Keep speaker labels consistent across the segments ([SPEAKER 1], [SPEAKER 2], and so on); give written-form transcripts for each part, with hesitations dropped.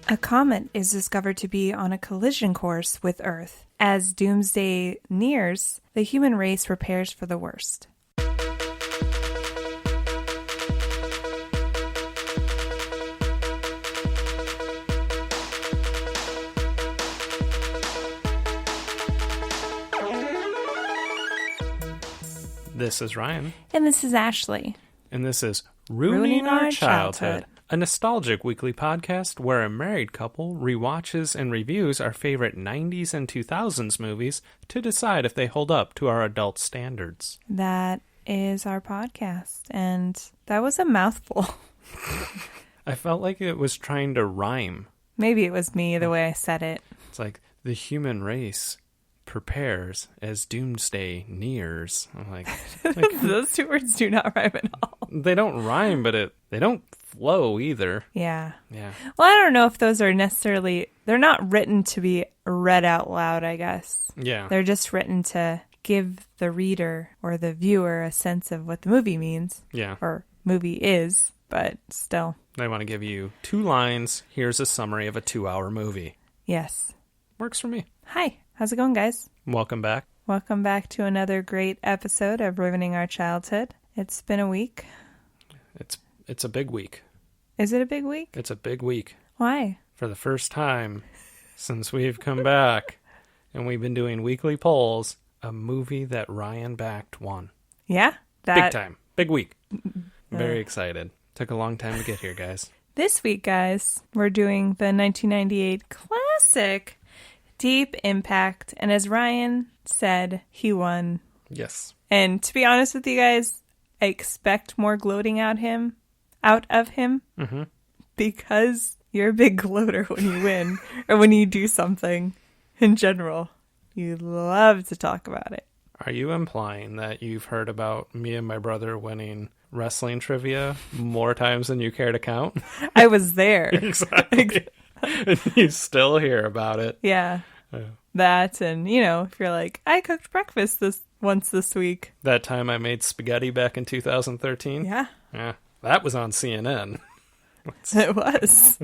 [SPEAKER 1] A comet is discovered to be on a collision course with Earth. As doomsday nears, the human race prepares for the worst.
[SPEAKER 2] This is Ryan.
[SPEAKER 1] And this is Ashley.
[SPEAKER 2] And this is Ruining Our Childhood, a nostalgic weekly podcast where a married couple rewatches and reviews our favorite 90s and 2000s movies to decide if they hold up to our adult standards.
[SPEAKER 1] That is our podcast. And that was a mouthful.
[SPEAKER 2] I felt like it was trying to rhyme.
[SPEAKER 1] Maybe it was me the way I said it.
[SPEAKER 2] It's like the human race prepares as doomsday nears. I'm like
[SPEAKER 1] those two words do not rhyme at all.
[SPEAKER 2] They don't rhyme, but they don't flow either.
[SPEAKER 1] Yeah.
[SPEAKER 2] Well,
[SPEAKER 1] I don't know if those are necessarily, they're not written to be read out loud, I guess.
[SPEAKER 2] Yeah.
[SPEAKER 1] They're just written to give the reader or the viewer a sense of what the movie means.
[SPEAKER 2] Yeah.
[SPEAKER 1] Or movie is, but still.
[SPEAKER 2] They want to give you 2 lines. Here's a summary of a 2-hour movie.
[SPEAKER 1] Yes.
[SPEAKER 2] Works for me.
[SPEAKER 1] Hi. How's it going, guys?
[SPEAKER 2] Welcome back.
[SPEAKER 1] Welcome back to another great episode of Ruining Our Childhood. It's been a week.
[SPEAKER 2] It's a big week.
[SPEAKER 1] Is it a big week?
[SPEAKER 2] It's a big week.
[SPEAKER 1] Why?
[SPEAKER 2] For the first time since we've come back and we've been doing weekly polls, a movie that Ryan backed won.
[SPEAKER 1] Yeah?
[SPEAKER 2] Big time. Big week. Very excited. Took a long time to get here, guys.
[SPEAKER 1] This week, guys, we're doing the 1998 classic Deep Impact, and as Ryan said, he won.
[SPEAKER 2] Yes.
[SPEAKER 1] And to be honest with you guys, I expect more gloating out of him, because you're a big gloater when you win, or when you do something in general. You love to talk about it.
[SPEAKER 2] Are you implying that you've heard about me and my brother winning wrestling trivia more times than you care to count?
[SPEAKER 1] I was there.
[SPEAKER 2] Exactly. And you still hear about it.
[SPEAKER 1] Yeah. That, and if you're like, I cooked breakfast once this week.
[SPEAKER 2] That time I made spaghetti back in 2013.
[SPEAKER 1] Yeah,
[SPEAKER 2] that was on CNN.
[SPEAKER 1] It was.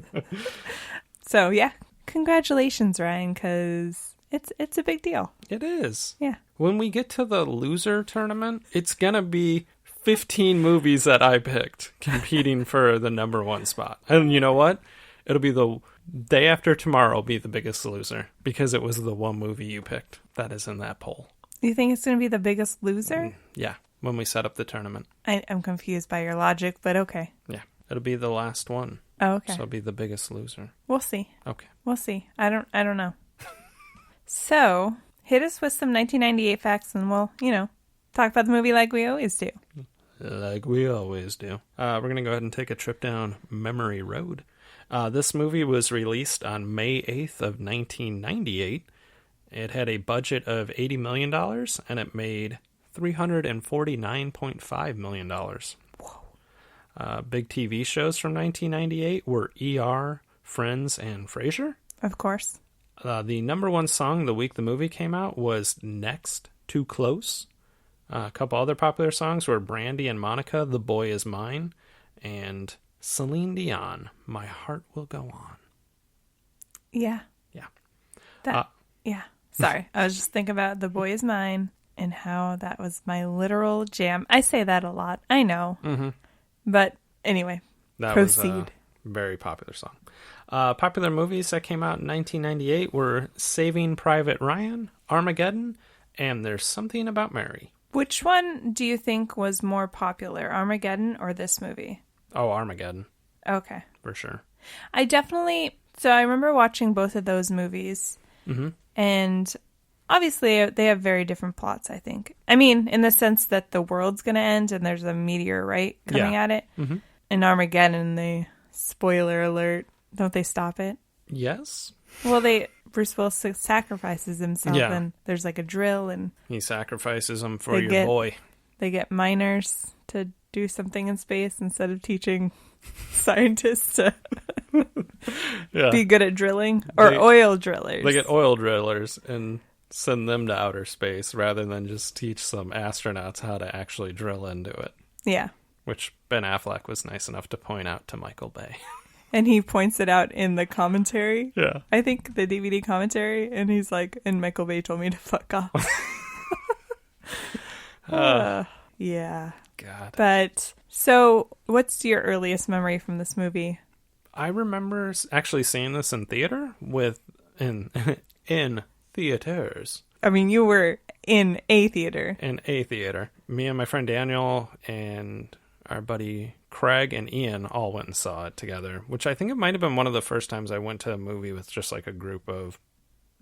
[SPEAKER 1] So yeah, congratulations, Ryan, because it's a big deal.
[SPEAKER 2] It is.
[SPEAKER 1] Yeah.
[SPEAKER 2] When we get to the loser tournament, it's gonna be 15 movies that I picked competing for the number 1 spot. And you know what? It'll be the day after tomorrow be the biggest loser, because it was the one movie you picked that is in that poll.
[SPEAKER 1] You think it's going to be the biggest loser?
[SPEAKER 2] Yeah, when we set up the tournament.
[SPEAKER 1] I'm confused by your logic, but okay.
[SPEAKER 2] Yeah, it'll be the last one.
[SPEAKER 1] Oh, okay.
[SPEAKER 2] So it'll be the biggest loser.
[SPEAKER 1] We'll see.
[SPEAKER 2] Okay.
[SPEAKER 1] We'll see. I don't know. So, hit us with some 1998 facts and we'll, talk about the movie like we always do.
[SPEAKER 2] Like we always do. We're going to go ahead and take a trip down memory road. This movie was released on May 8th of 1998. It had a budget of $80 million, and it made $349.5 million. Whoa. Big TV shows from 1998 were ER, Friends, and Frasier.
[SPEAKER 1] Of course.
[SPEAKER 2] The number 1 song the week the movie came out was Next, Too Close. A couple other popular songs were Brandy and Monica, The Boy Is Mine, and Celine Dion, My Heart Will Go On.
[SPEAKER 1] Yeah.
[SPEAKER 2] Yeah.
[SPEAKER 1] Yeah. Sorry. I was just thinking about The Boy Is Mine and how that was my literal jam. I say that a lot. I know. Mm-hmm. But anyway,
[SPEAKER 2] that
[SPEAKER 1] proceed.
[SPEAKER 2] Was a very popular song. Popular movies that came out in 1998 were Saving Private Ryan, Armageddon, and There's Something About Mary.
[SPEAKER 1] Which one do you think was more popular, Armageddon or this movie?
[SPEAKER 2] Oh, Armageddon.
[SPEAKER 1] Okay.
[SPEAKER 2] For sure.
[SPEAKER 1] I remember watching both of those movies. Mm-hmm. And obviously they have very different plots, I think. I mean, in the sense that the world's going to end and there's a meteor, right, coming at it. Mm-hmm. In Armageddon, spoiler alert, don't they stop it?
[SPEAKER 2] Yes.
[SPEAKER 1] Well, Bruce Willis sacrifices himself, and there's like a drill, and
[SPEAKER 2] he sacrifices him for your boy.
[SPEAKER 1] They get miners to do something in space instead of teaching scientists to be good at drilling, or oil drillers.
[SPEAKER 2] They get oil drillers and send them to outer space rather than just teach some astronauts how to actually drill into it.
[SPEAKER 1] Yeah.
[SPEAKER 2] Which Ben Affleck was nice enough to point out to Michael Bay.
[SPEAKER 1] And he points it out in the commentary.
[SPEAKER 2] Yeah.
[SPEAKER 1] I think the DVD commentary. And he's like, and Michael Bay told me to fuck off. Yeah.
[SPEAKER 2] God.
[SPEAKER 1] But, so, what's your earliest memory from this movie?
[SPEAKER 2] I remember actually seeing this in theater in theaters.
[SPEAKER 1] I mean, you were in a theater.
[SPEAKER 2] In a theater. Me and my friend Daniel and our buddy Craig and Ian all went and saw it together, which I think it might have been one of the first times I went to a movie with just like a group of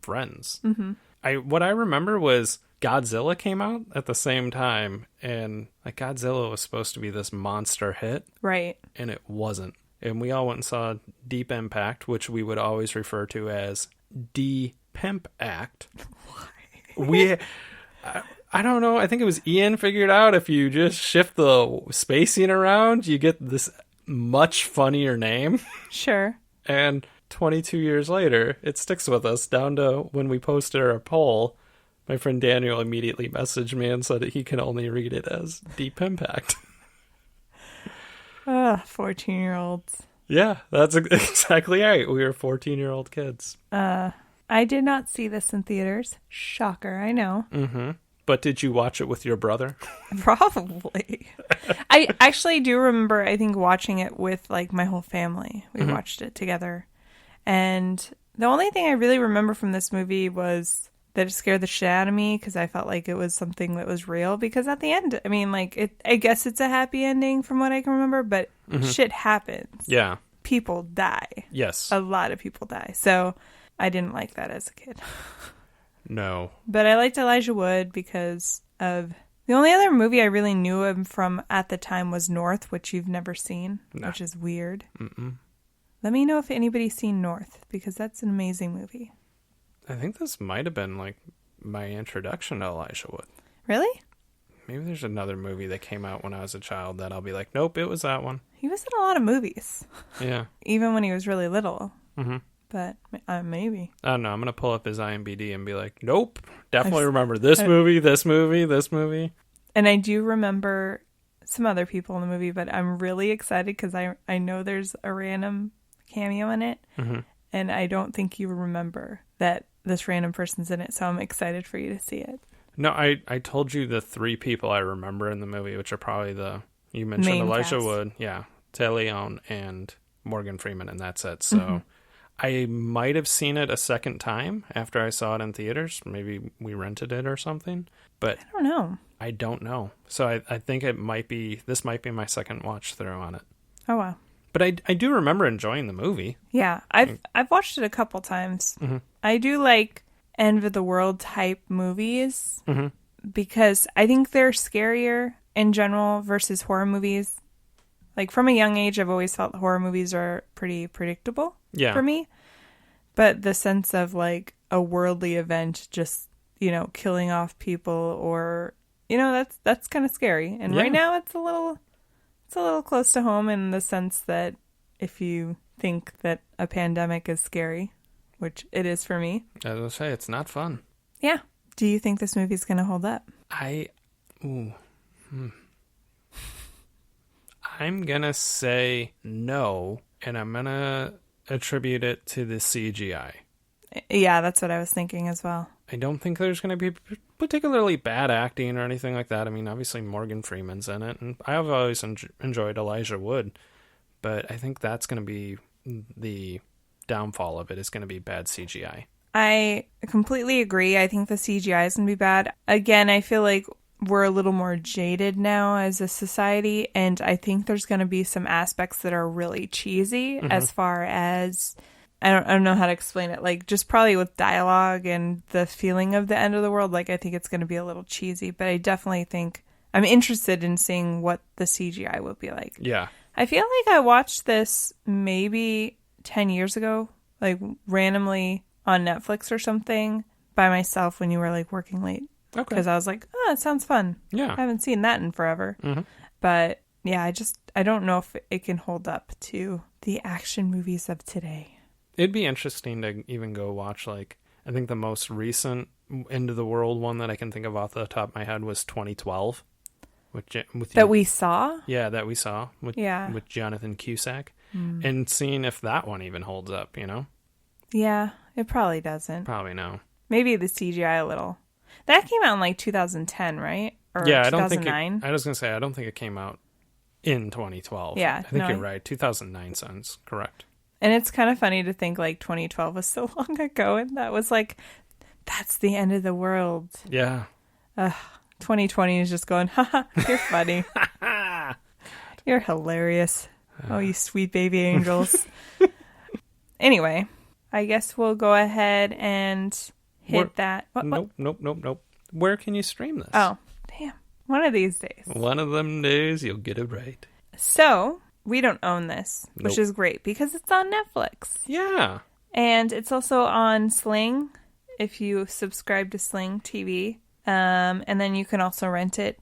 [SPEAKER 2] friends.
[SPEAKER 1] Mm-hmm.
[SPEAKER 2] What I remember was Godzilla came out at the same time, and like Godzilla was supposed to be this monster hit.
[SPEAKER 1] Right.
[SPEAKER 2] And it wasn't. And we all went and saw Deep Impact, which we would always refer to as D-Pimp Act. Why? I don't know. I think it was Ian figured out if you just shift the spacing around, you get this much funnier name.
[SPEAKER 1] Sure.
[SPEAKER 2] And 22 years later, it sticks with us down to when we posted our poll. My friend Daniel immediately messaged me and said that he can only read it as Deep Impact.
[SPEAKER 1] 14-year-olds.
[SPEAKER 2] Yeah, that's exactly right. We were 14-year-old kids.
[SPEAKER 1] I did not see this in theaters. Shocker, I know.
[SPEAKER 2] Mm-hmm. But did you watch it with your brother?
[SPEAKER 1] Probably. I actually do remember, I think, watching it with, like, my whole family. We watched it together. And the only thing I really remember from this movie was that it scared the shit out of me because I felt like it was something that was real. Because at the end, I mean, like, I guess it's a happy ending from what I can remember, but shit happens.
[SPEAKER 2] Yeah.
[SPEAKER 1] People die.
[SPEAKER 2] Yes.
[SPEAKER 1] A lot of people die. So I didn't like that as a kid.
[SPEAKER 2] No.
[SPEAKER 1] But I liked Elijah Wood because of... The only other movie I really knew him from at the time was North, which you've never seen, which is weird.
[SPEAKER 2] Mm-mm.
[SPEAKER 1] Let me know if anybody's seen North, because that's an amazing movie.
[SPEAKER 2] I think this might have been, like, my introduction to Elijah Wood.
[SPEAKER 1] Really?
[SPEAKER 2] Maybe there's another movie that came out when I was a child that I'll be like, nope, it was that one.
[SPEAKER 1] He was in a lot of movies.
[SPEAKER 2] Yeah.
[SPEAKER 1] Even when he was really little.
[SPEAKER 2] Mm-hmm.
[SPEAKER 1] But maybe.
[SPEAKER 2] I don't know. I'm going to pull up his IMDb and be like, nope, definitely remember this movie, this movie, this movie.
[SPEAKER 1] And I do remember some other people in the movie, but I'm really excited because I know there's a random cameo in it. Mm-hmm. And I don't think you remember that this random person's in it. So I'm excited for you to see it.
[SPEAKER 2] No, I told you the three people I remember in the movie, which are probably you mentioned
[SPEAKER 1] main
[SPEAKER 2] Elijah
[SPEAKER 1] cast.
[SPEAKER 2] Wood, yeah, Téa Leoni, and Morgan Freeman, and that's it. So I might have seen it a second time after I saw it in theaters. Maybe we rented it or something, but
[SPEAKER 1] I don't know.
[SPEAKER 2] I don't know. So I think this might be my second watch through on it.
[SPEAKER 1] Oh, wow.
[SPEAKER 2] But I do remember enjoying the movie.
[SPEAKER 1] Yeah, I've watched it a couple times.
[SPEAKER 2] Mm-hmm.
[SPEAKER 1] I do like end of the world type movies
[SPEAKER 2] Mm-hmm.
[SPEAKER 1] because I think they're scarier in general versus horror movies. Like, from a young age, I've always felt horror movies are pretty predictable for me. But the sense of, like, a worldly event just, killing off people or, that's kind of scary. And right now it's a little close to home in the sense that if you think that a pandemic is scary, which it is for me.
[SPEAKER 2] As I say, it's not fun.
[SPEAKER 1] Yeah. Do you think this movie's going to hold up?
[SPEAKER 2] I'm going to say no, and I'm going to attribute it to the CGI.
[SPEAKER 1] Yeah, that's what I was thinking as well.
[SPEAKER 2] I don't think there's going to be particularly bad acting or anything like that. I mean, obviously Morgan Freeman's in it, and I've always enjoyed Elijah Wood, but I think that's going to be the downfall of it, is going to be bad CGI.
[SPEAKER 1] I completely agree. I think the CGI is going to be bad. Again, I feel like we're a little more jaded now as a society, and I think there's going to be some aspects that are really cheesy as far as, I don't know how to explain it, like just probably with dialogue and the feeling of the end of the world. Like, I think it's going to be a little cheesy, but I definitely think I'm interested in seeing what the CGI will be like.
[SPEAKER 2] Yeah.
[SPEAKER 1] I feel like I watched this maybe 10 years ago, like randomly on Netflix or something by myself when you were like working late.
[SPEAKER 2] Okay.
[SPEAKER 1] Because I was like, it sounds fun.
[SPEAKER 2] Yeah.
[SPEAKER 1] I haven't seen that in forever. Mm-hmm. But yeah, I don't know if it can hold up to the action movies of today.
[SPEAKER 2] It'd be interesting to even go watch, like, I think the most recent End of the World one that I can think of off the top of my head was 2012. With
[SPEAKER 1] that we saw?
[SPEAKER 2] Yeah, that we saw with Jonathan Cusack. and seeing if that one even holds up, you know?
[SPEAKER 1] Yeah, it probably doesn't.
[SPEAKER 2] Probably no.
[SPEAKER 1] Maybe the CGI a little. That came out in like 2010, right? Or
[SPEAKER 2] Yeah,
[SPEAKER 1] 2009?
[SPEAKER 2] I was going to say, I don't think it came out in 2012.
[SPEAKER 1] Yeah,
[SPEAKER 2] I think you're right. 2009 sounds correct.
[SPEAKER 1] And it's kind of funny to think like 2012 was so long ago, and that was like, that's the end of the world.
[SPEAKER 2] Yeah.
[SPEAKER 1] 2020 is just going, haha, you're funny. You're hilarious. Oh, you sweet baby angels. Anyway, I guess we'll go ahead and hit that. What?
[SPEAKER 2] Nope. Where can you stream this?
[SPEAKER 1] Oh, damn. One of these days.
[SPEAKER 2] One of them days you'll get it right.
[SPEAKER 1] So, we don't own this, which
[SPEAKER 2] Nope.
[SPEAKER 1] is great because it's on Netflix.
[SPEAKER 2] Yeah.
[SPEAKER 1] And it's also on Sling if you subscribe to Sling TV. And then you can also rent it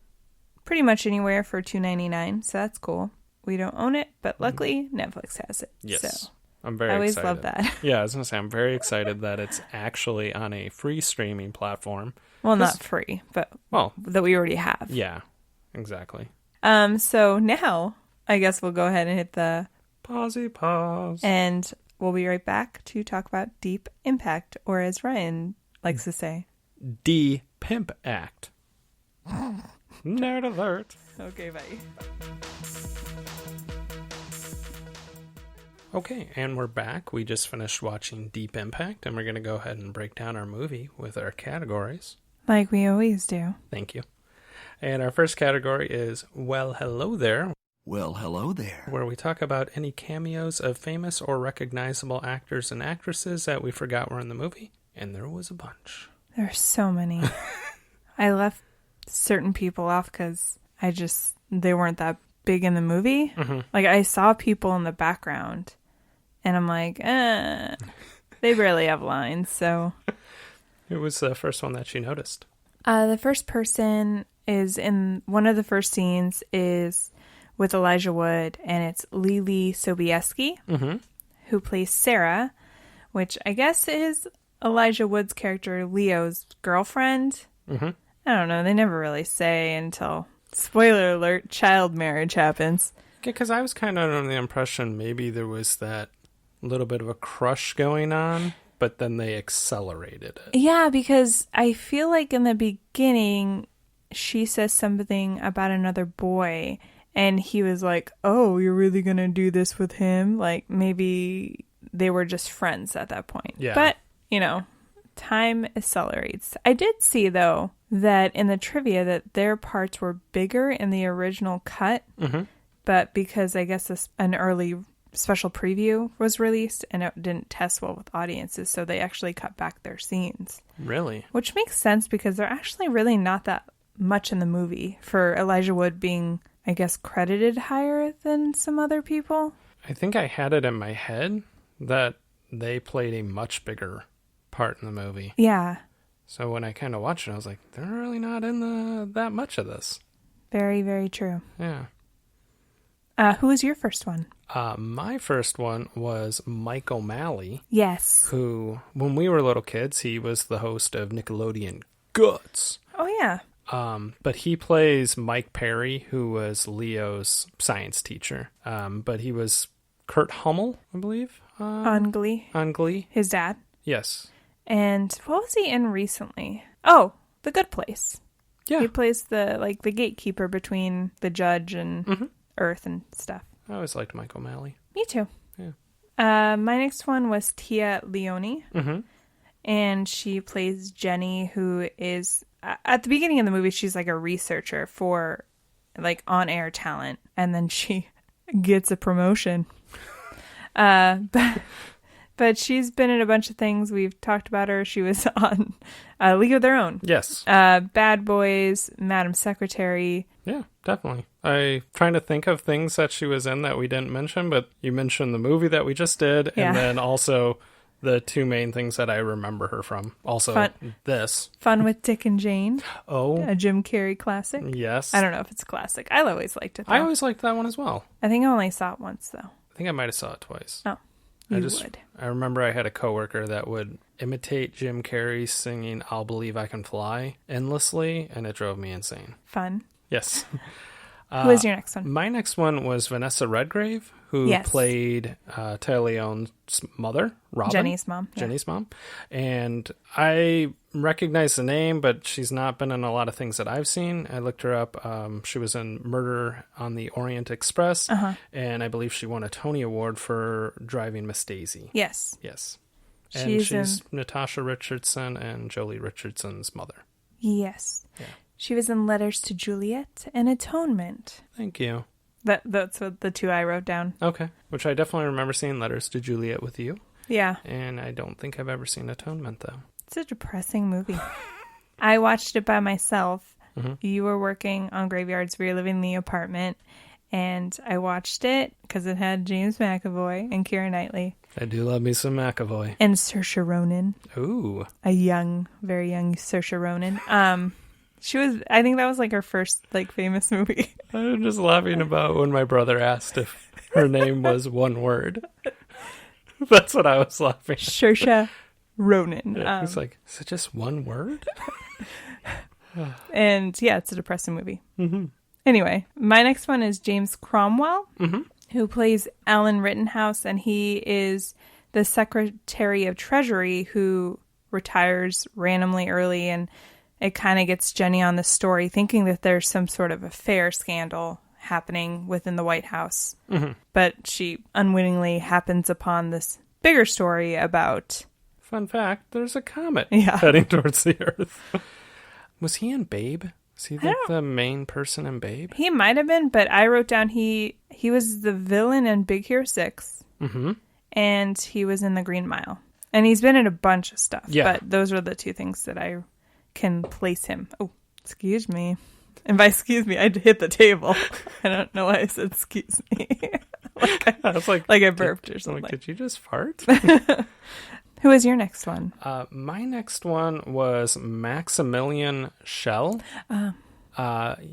[SPEAKER 1] pretty much anywhere for $2.99. So that's cool. We don't own it, but luckily Netflix has it.
[SPEAKER 2] Yes.
[SPEAKER 1] So
[SPEAKER 2] I'm very
[SPEAKER 1] I always
[SPEAKER 2] excited.
[SPEAKER 1] love that.
[SPEAKER 2] Yeah, I was going to say, I'm very excited that it's actually on a free streaming platform.
[SPEAKER 1] Well, not free, but
[SPEAKER 2] Well,
[SPEAKER 1] that we already have.
[SPEAKER 2] yeah, exactly.
[SPEAKER 1] So now I guess we'll go ahead and hit the
[SPEAKER 2] Pause.
[SPEAKER 1] and we'll be right back to talk about Deep Impact, or as Ryan likes to say,
[SPEAKER 2] D-Pimp Act. Nerd alert.
[SPEAKER 1] okay, bye.
[SPEAKER 2] Okay, and we're back. We just finished watching Deep Impact, and we're going to go ahead and break down our movie with our categories.
[SPEAKER 1] Like we always do.
[SPEAKER 2] Thank you. And our first category is Well, Hello There,
[SPEAKER 3] Well, hello there.
[SPEAKER 2] where we talk about any cameos of famous or recognizable actors and actresses that we forgot were in the movie. And there was a bunch.
[SPEAKER 1] There's so many. I left certain people off because they weren't that big in the movie.
[SPEAKER 2] Mm-hmm.
[SPEAKER 1] Like, I saw people in the background, and I'm like, they barely have lines, so.
[SPEAKER 2] Who was the first one that you noticed?
[SPEAKER 1] The first person is in one of the first scenes is with Elijah Wood, and it's Lily Sobieski, who plays Sarah, which I guess is Elijah Wood's character, Leo's girlfriend.
[SPEAKER 2] Mm-hmm.
[SPEAKER 1] I don't know. They never really say until, spoiler alert, child marriage happens.
[SPEAKER 2] Because I was kind of under the impression maybe there was that little bit of a crush going on, but then they accelerated it.
[SPEAKER 1] Yeah, because I feel like in the beginning, she says something about another boy, and he was like, oh, you're really going to do this with him? Like, maybe they were just friends at that point.
[SPEAKER 2] Yeah.
[SPEAKER 1] But, you know, time accelerates. I did see, though, that in the trivia that their parts were bigger in the original cut, but because I guess an early special preview was released and it didn't test well with audiences, so they actually cut back their scenes.
[SPEAKER 2] Really?
[SPEAKER 1] Which makes sense because they're actually really not that much in the movie for Elijah Wood being, I guess, credited higher than some other people.
[SPEAKER 2] I think I had it in my head that they played a much bigger part in the movie.
[SPEAKER 1] Yeah,
[SPEAKER 2] So when I kind of watched it, I was like, they're really not in that much of this.
[SPEAKER 1] very, very true.
[SPEAKER 2] Yeah.
[SPEAKER 1] Who was your first one?
[SPEAKER 2] My first one was Mike O'Malley,
[SPEAKER 1] Yes.
[SPEAKER 2] who, when we were little kids, he was the host of Nickelodeon Guts.
[SPEAKER 1] Oh, yeah.
[SPEAKER 2] But he plays Mike Perry, who was Leo's science teacher. But he was Kurt Hummel, I believe,
[SPEAKER 1] On Glee.
[SPEAKER 2] on Glee.
[SPEAKER 1] His dad.
[SPEAKER 2] Yes.
[SPEAKER 1] And what was he in recently? Oh, The Good Place.
[SPEAKER 2] Yeah.
[SPEAKER 1] He plays the gatekeeper between the judge and Earth and stuff.
[SPEAKER 2] I always liked Mike O'Malley.
[SPEAKER 1] Me too.
[SPEAKER 2] Yeah.
[SPEAKER 1] My next one was Tia Leone.
[SPEAKER 2] Mm-hmm.
[SPEAKER 1] And she plays Jenny, who is, at the beginning of the movie, she's like a researcher for like on-air talent. And then she gets a promotion. But she's been in a bunch of things. We've talked about her. She was on League of Their Own.
[SPEAKER 2] Yes.
[SPEAKER 1] Bad Boys, Madam Secretary.
[SPEAKER 2] Yeah, definitely. I'm trying to think of things that she was in that we didn't mention, but you mentioned the movie that we just did,
[SPEAKER 1] Yeah.
[SPEAKER 2] and then also the two main things that I remember her from. Also, this.
[SPEAKER 1] Fun with Dick and Jane,
[SPEAKER 2] Oh,
[SPEAKER 1] a Jim Carrey classic.
[SPEAKER 2] yes.
[SPEAKER 1] I don't know if it's a classic. I always liked it, though.
[SPEAKER 2] I always liked that one as well.
[SPEAKER 1] I think I only saw it once, though.
[SPEAKER 2] I think I might have saw it twice.
[SPEAKER 1] Oh, would.
[SPEAKER 2] I remember I had a coworker that would imitate Jim Carrey singing I'll Believe I Can Fly endlessly, and it drove me insane.
[SPEAKER 1] Fun.
[SPEAKER 2] Yes.
[SPEAKER 1] Who is your next one?
[SPEAKER 2] My next one was Vanessa Redgrave, who
[SPEAKER 1] Yes.
[SPEAKER 2] played Téa Leon's mother, Robin.
[SPEAKER 1] Jenny's mom. Yeah.
[SPEAKER 2] Jenny's mom. And I recognize the name, but she's not been in a lot of things that I've seen. I looked her up. She was in Murder on the Orient Express, and I believe she won a Tony Award for driving Miss Daisy.
[SPEAKER 1] Yes.
[SPEAKER 2] Yes. And she's Natasha Richardson and Jolie Richardson's mother.
[SPEAKER 1] Yes.
[SPEAKER 2] Yeah.
[SPEAKER 1] She was in Letters to Juliet and Atonement.
[SPEAKER 2] Thank you.
[SPEAKER 1] That's what the two I wrote down.
[SPEAKER 2] Okay. Which I definitely remember seeing Letters to Juliet with you.
[SPEAKER 1] Yeah.
[SPEAKER 2] And I don't think I've ever seen Atonement, though.
[SPEAKER 1] It's a depressing movie. I watched it by myself.
[SPEAKER 2] Mm-hmm.
[SPEAKER 1] You were working on Graveyards. We were living in the apartment. And I watched it because it had James McAvoy and Keira Knightley.
[SPEAKER 2] I do love me some McAvoy.
[SPEAKER 1] And Saoirse Ronan.
[SPEAKER 2] Ooh.
[SPEAKER 1] A young, very young Saoirse Ronan. I think that was like her first like famous movie.
[SPEAKER 2] I'm just laughing about when my brother asked if her name was one word. That's what I was laughing at.
[SPEAKER 1] Saoirse Ronan.
[SPEAKER 2] Yeah, it's like, is it just one word?
[SPEAKER 1] And yeah, it's a depressing movie.
[SPEAKER 2] Mm-hmm.
[SPEAKER 1] Anyway, my next one is James Cromwell,
[SPEAKER 2] Mm-hmm.
[SPEAKER 1] who plays Alan Rittenhouse, and he is the Secretary of Treasury who retires randomly early, and it kind of gets Jenny on the story thinking that there's some sort of affair scandal happening within the White House.
[SPEAKER 2] Mm-hmm.
[SPEAKER 1] But she unwittingly happens upon this bigger story about...
[SPEAKER 2] Fun fact, there's a comet
[SPEAKER 1] Yeah.
[SPEAKER 2] heading towards the Earth. Was he in Babe? Is he like the main person in Babe?
[SPEAKER 1] He might have been, but I wrote down he was the villain in Big Hero 6.
[SPEAKER 2] Mm-hmm.
[SPEAKER 1] And he was in The Green Mile. And he's been in a bunch of stuff.
[SPEAKER 2] Yeah.
[SPEAKER 1] But those are the two things that I can place him. Oh, excuse me. And by excuse me, I hit the table. I don't know why I said excuse me.
[SPEAKER 2] I was like
[SPEAKER 1] I burped or something.
[SPEAKER 2] Did you just fart?
[SPEAKER 1] Who is your next one?
[SPEAKER 2] My next one was Maximilian Schell.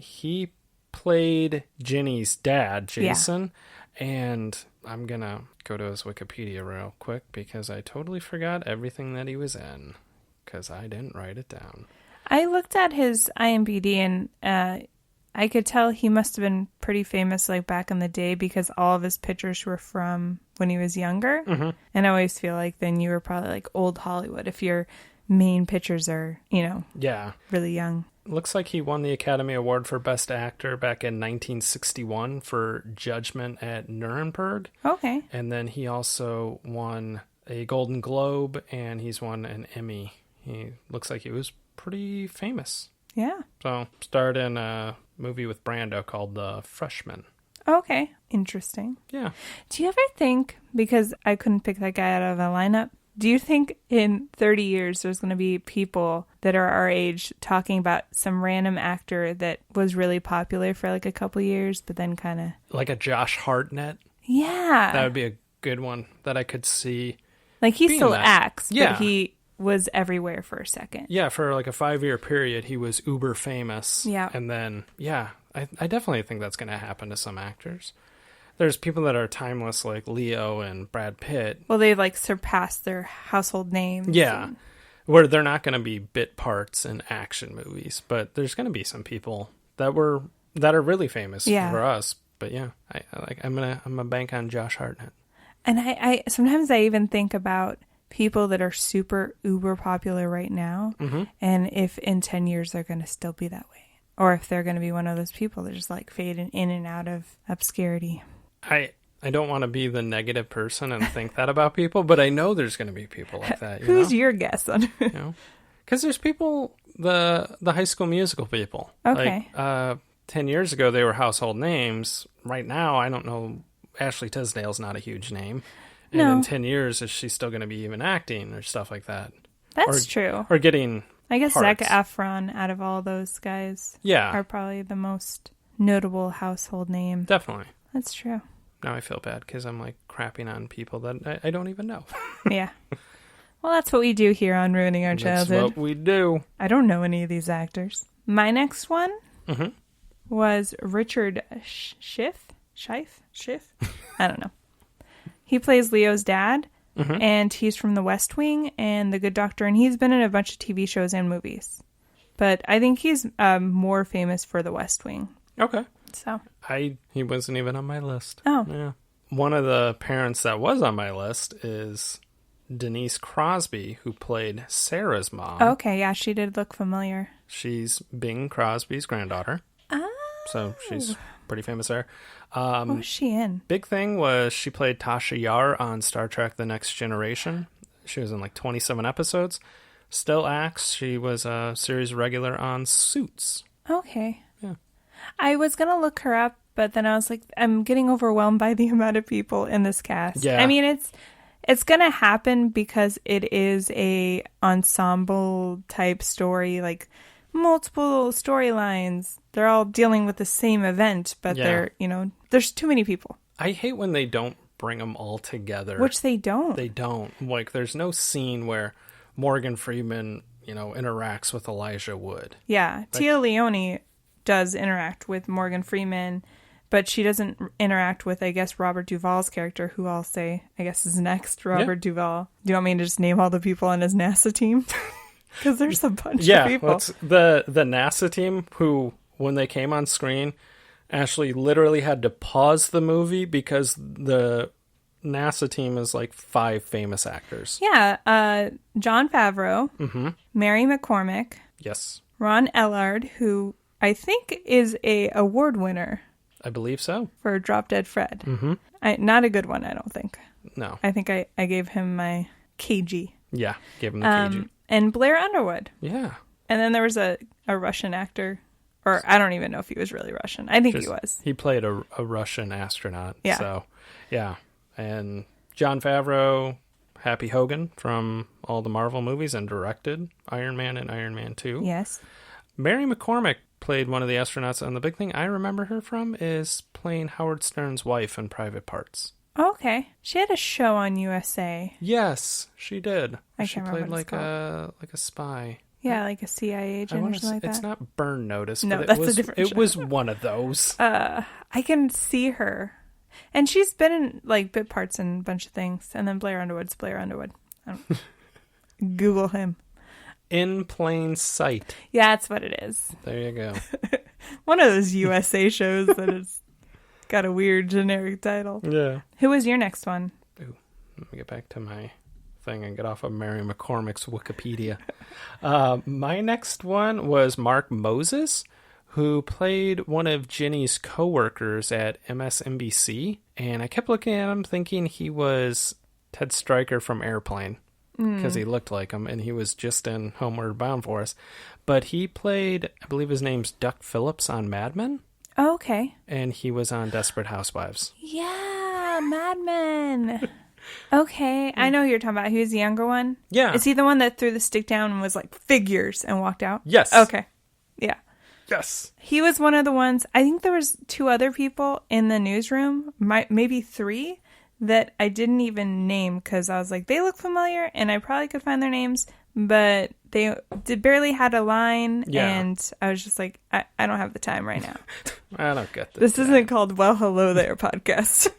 [SPEAKER 2] He played Ginny's dad, Jason. Yeah. And I'm going to go to his Wikipedia real quick because I totally forgot everything that he was in because I didn't write it down.
[SPEAKER 1] I looked at his IMDb and I could tell he must have been pretty famous like back in the day because all of his pictures were from when he was younger.
[SPEAKER 2] Mm-hmm.
[SPEAKER 1] And I always feel like then you were probably like old Hollywood if your main pictures are, really young.
[SPEAKER 2] Looks like he won the Academy Award for Best Actor back in 1961 for Judgment at Nuremberg.
[SPEAKER 1] Okay.
[SPEAKER 2] And then he also won a Golden Globe and he's won an Emmy. He looks like he was pretty famous.
[SPEAKER 1] Yeah.
[SPEAKER 2] So, starred in a movie with Brando called The Freshman.
[SPEAKER 1] Okay. Interesting.
[SPEAKER 2] Yeah.
[SPEAKER 1] Do you ever think, because I couldn't pick that guy out of a lineup, do you think in 30 years there's going to be people that are our age talking about some random actor that was really popular for like a couple years, but then kind of...
[SPEAKER 2] Like a Josh Hartnett?
[SPEAKER 1] Yeah.
[SPEAKER 2] That would be a good one that I could see.
[SPEAKER 1] Like he still acts,
[SPEAKER 2] yeah.
[SPEAKER 1] But he was everywhere for a second.
[SPEAKER 2] Yeah, for like a 5-year period, he was uber famous.
[SPEAKER 1] Yeah.
[SPEAKER 2] And then, I definitely think that's going to happen to some actors. There's people that are timeless like Leo and Brad Pitt.
[SPEAKER 1] Well, they've like surpassed their household names.
[SPEAKER 2] Yeah. Where they're not going to be bit parts in action movies, but there's going to be some people that are really famous for us. But yeah, I'm gonna bank on Josh Hartnett.
[SPEAKER 1] And I sometimes I even think about people that are super uber popular right now, and if in 10 years they're going to still be that way, or if they're going to be one of those people that just like fading in and out of obscurity.
[SPEAKER 2] I don't want to be the negative person and think that about people, but I know there's going to be people like that.
[SPEAKER 1] Who's your guess on?
[SPEAKER 2] Because there's people, the High School Musical people.
[SPEAKER 1] Okay.
[SPEAKER 2] Like, 10 years ago, they were household names. Right now, I don't know. Ashley Tisdale's not a huge name. And in 10 years, is she still going to be even acting or stuff like that?
[SPEAKER 1] That's true.
[SPEAKER 2] Or getting
[SPEAKER 1] I guess
[SPEAKER 2] parts.
[SPEAKER 1] Zac Efron, out of all those guys,
[SPEAKER 2] Yeah.
[SPEAKER 1] are probably the most notable household name.
[SPEAKER 2] Definitely.
[SPEAKER 1] That's true.
[SPEAKER 2] Now I feel bad because I'm like crapping on people that I don't even know.
[SPEAKER 1] Yeah. Well, that's what we do here on Ruining Our Childhood.
[SPEAKER 2] That's what we do.
[SPEAKER 1] I don't know any of these actors. My next one was Richard Schiff? I don't know. He plays Leo's dad, and he's from The West Wing and The Good Doctor, and he's been in a bunch of TV shows and movies. But I think he's more famous for The West Wing.
[SPEAKER 2] Okay.
[SPEAKER 1] So,
[SPEAKER 2] He wasn't even on my list.
[SPEAKER 1] oh,
[SPEAKER 2] Yeah. One of the parents that was on my list is Denise Crosby, who played Sarah's mom.
[SPEAKER 1] okay, yeah, she did look familiar.
[SPEAKER 2] She's Bing Crosby's granddaughter.
[SPEAKER 1] Oh.
[SPEAKER 2] So she's pretty famous there.
[SPEAKER 1] What was she in?
[SPEAKER 2] Big thing was she played Tasha Yar on Star Trek The Next Generation. She was in like 27 episodes. Still acts. She was a series regular on Suits.
[SPEAKER 1] Okay.
[SPEAKER 2] Yeah.
[SPEAKER 1] I was going to look her up, but then I was like, I'm getting overwhelmed by the amount of people in this cast.
[SPEAKER 2] Yeah.
[SPEAKER 1] I mean, it's going to happen because it is a ensemble type story, like multiple storylines. They're all dealing with the same event, but they're, there's too many people.
[SPEAKER 2] I hate when they don't bring them all together.
[SPEAKER 1] Which they don't.
[SPEAKER 2] They don't. Like, there's no scene where Morgan Freeman, interacts with Elijah Wood.
[SPEAKER 1] Yeah. Tia Leone does interact with Morgan Freeman, but she doesn't interact with, I guess, Robert Duvall's character, who I'll say, I guess, is next. Robert Duvall. Do you want me to just name all the people on his NASA team? Because there's a bunch of people.
[SPEAKER 2] Yeah, the NASA team who, when they came on screen, Ashley literally had to pause the movie because the NASA team is like 5 famous actors.
[SPEAKER 1] Yeah, Jon Favreau, Mary McCormick,
[SPEAKER 2] Yes,
[SPEAKER 1] Ron Ellard, who I think is a award winner
[SPEAKER 2] I believe so.
[SPEAKER 1] for Drop Dead Fred. Not a good one, I don't think.
[SPEAKER 2] No.
[SPEAKER 1] I think I gave him my KG.
[SPEAKER 2] Yeah, give him the KG.
[SPEAKER 1] And Blair Underwood.
[SPEAKER 2] Yeah.
[SPEAKER 1] And then there was a Russian actor, or I don't even know if he was really Russian. I think he was.
[SPEAKER 2] He played a Russian astronaut.
[SPEAKER 1] Yeah.
[SPEAKER 2] So, yeah. And Jon Favreau, Happy Hogan from all the Marvel movies and directed Iron Man and Iron Man 2.
[SPEAKER 1] Yes.
[SPEAKER 2] Mary McCormick played one of the astronauts, and the big thing I remember her from is playing Howard Stern's wife in Private Parts.
[SPEAKER 1] Okay. She had a show on USA.
[SPEAKER 2] Yes, she did.
[SPEAKER 1] I
[SPEAKER 2] She
[SPEAKER 1] can't
[SPEAKER 2] played
[SPEAKER 1] remember what it's
[SPEAKER 2] like a spy.
[SPEAKER 1] Yeah, like a CIA agent or something like that.
[SPEAKER 2] It's not Burn Notice,
[SPEAKER 1] No,
[SPEAKER 2] but
[SPEAKER 1] that's a different
[SPEAKER 2] it
[SPEAKER 1] show.
[SPEAKER 2] was one of those.
[SPEAKER 1] I can see her. And she's been in like bit parts in a bunch of things. And then Blair Underwood's Blair Underwood. Google him.
[SPEAKER 2] In Plain Sight.
[SPEAKER 1] Yeah, that's what it is.
[SPEAKER 2] There you go.
[SPEAKER 1] One of those USA shows that has got a weird generic title.
[SPEAKER 2] Yeah.
[SPEAKER 1] Who was your next one?
[SPEAKER 2] Ooh, let me get back to my thing and get off of Mary McCormick's Wikipedia. My next one was Mark Moses, who played one of Ginny's coworkers at MSNBC. And I kept looking at him thinking he was Ted Stryker from Airplane, because he looked like him, and he was just in Homeward Bound for us. But he played, I believe his name's Duck Phillips on Mad Men,
[SPEAKER 1] Oh, okay.
[SPEAKER 2] and he was on Desperate Housewives.
[SPEAKER 1] Yeah, Mad Men. Okay, I know who you're talking about. He was the younger one?
[SPEAKER 2] Yeah.
[SPEAKER 1] Is he the one that threw the stick down and was like, figures, and walked out?
[SPEAKER 2] Yes.
[SPEAKER 1] Okay. Yeah.
[SPEAKER 2] Yes.
[SPEAKER 1] He was one of the ones, I think there was 2 other people in the newsroom, maybe 3, that I didn't even name because I was like, they look familiar and I probably could find their names, but they barely had a line.
[SPEAKER 2] Yeah.
[SPEAKER 1] And I was just like, I don't have the time right now.
[SPEAKER 2] I don't get this.
[SPEAKER 1] This isn't called Well, Hello There podcast.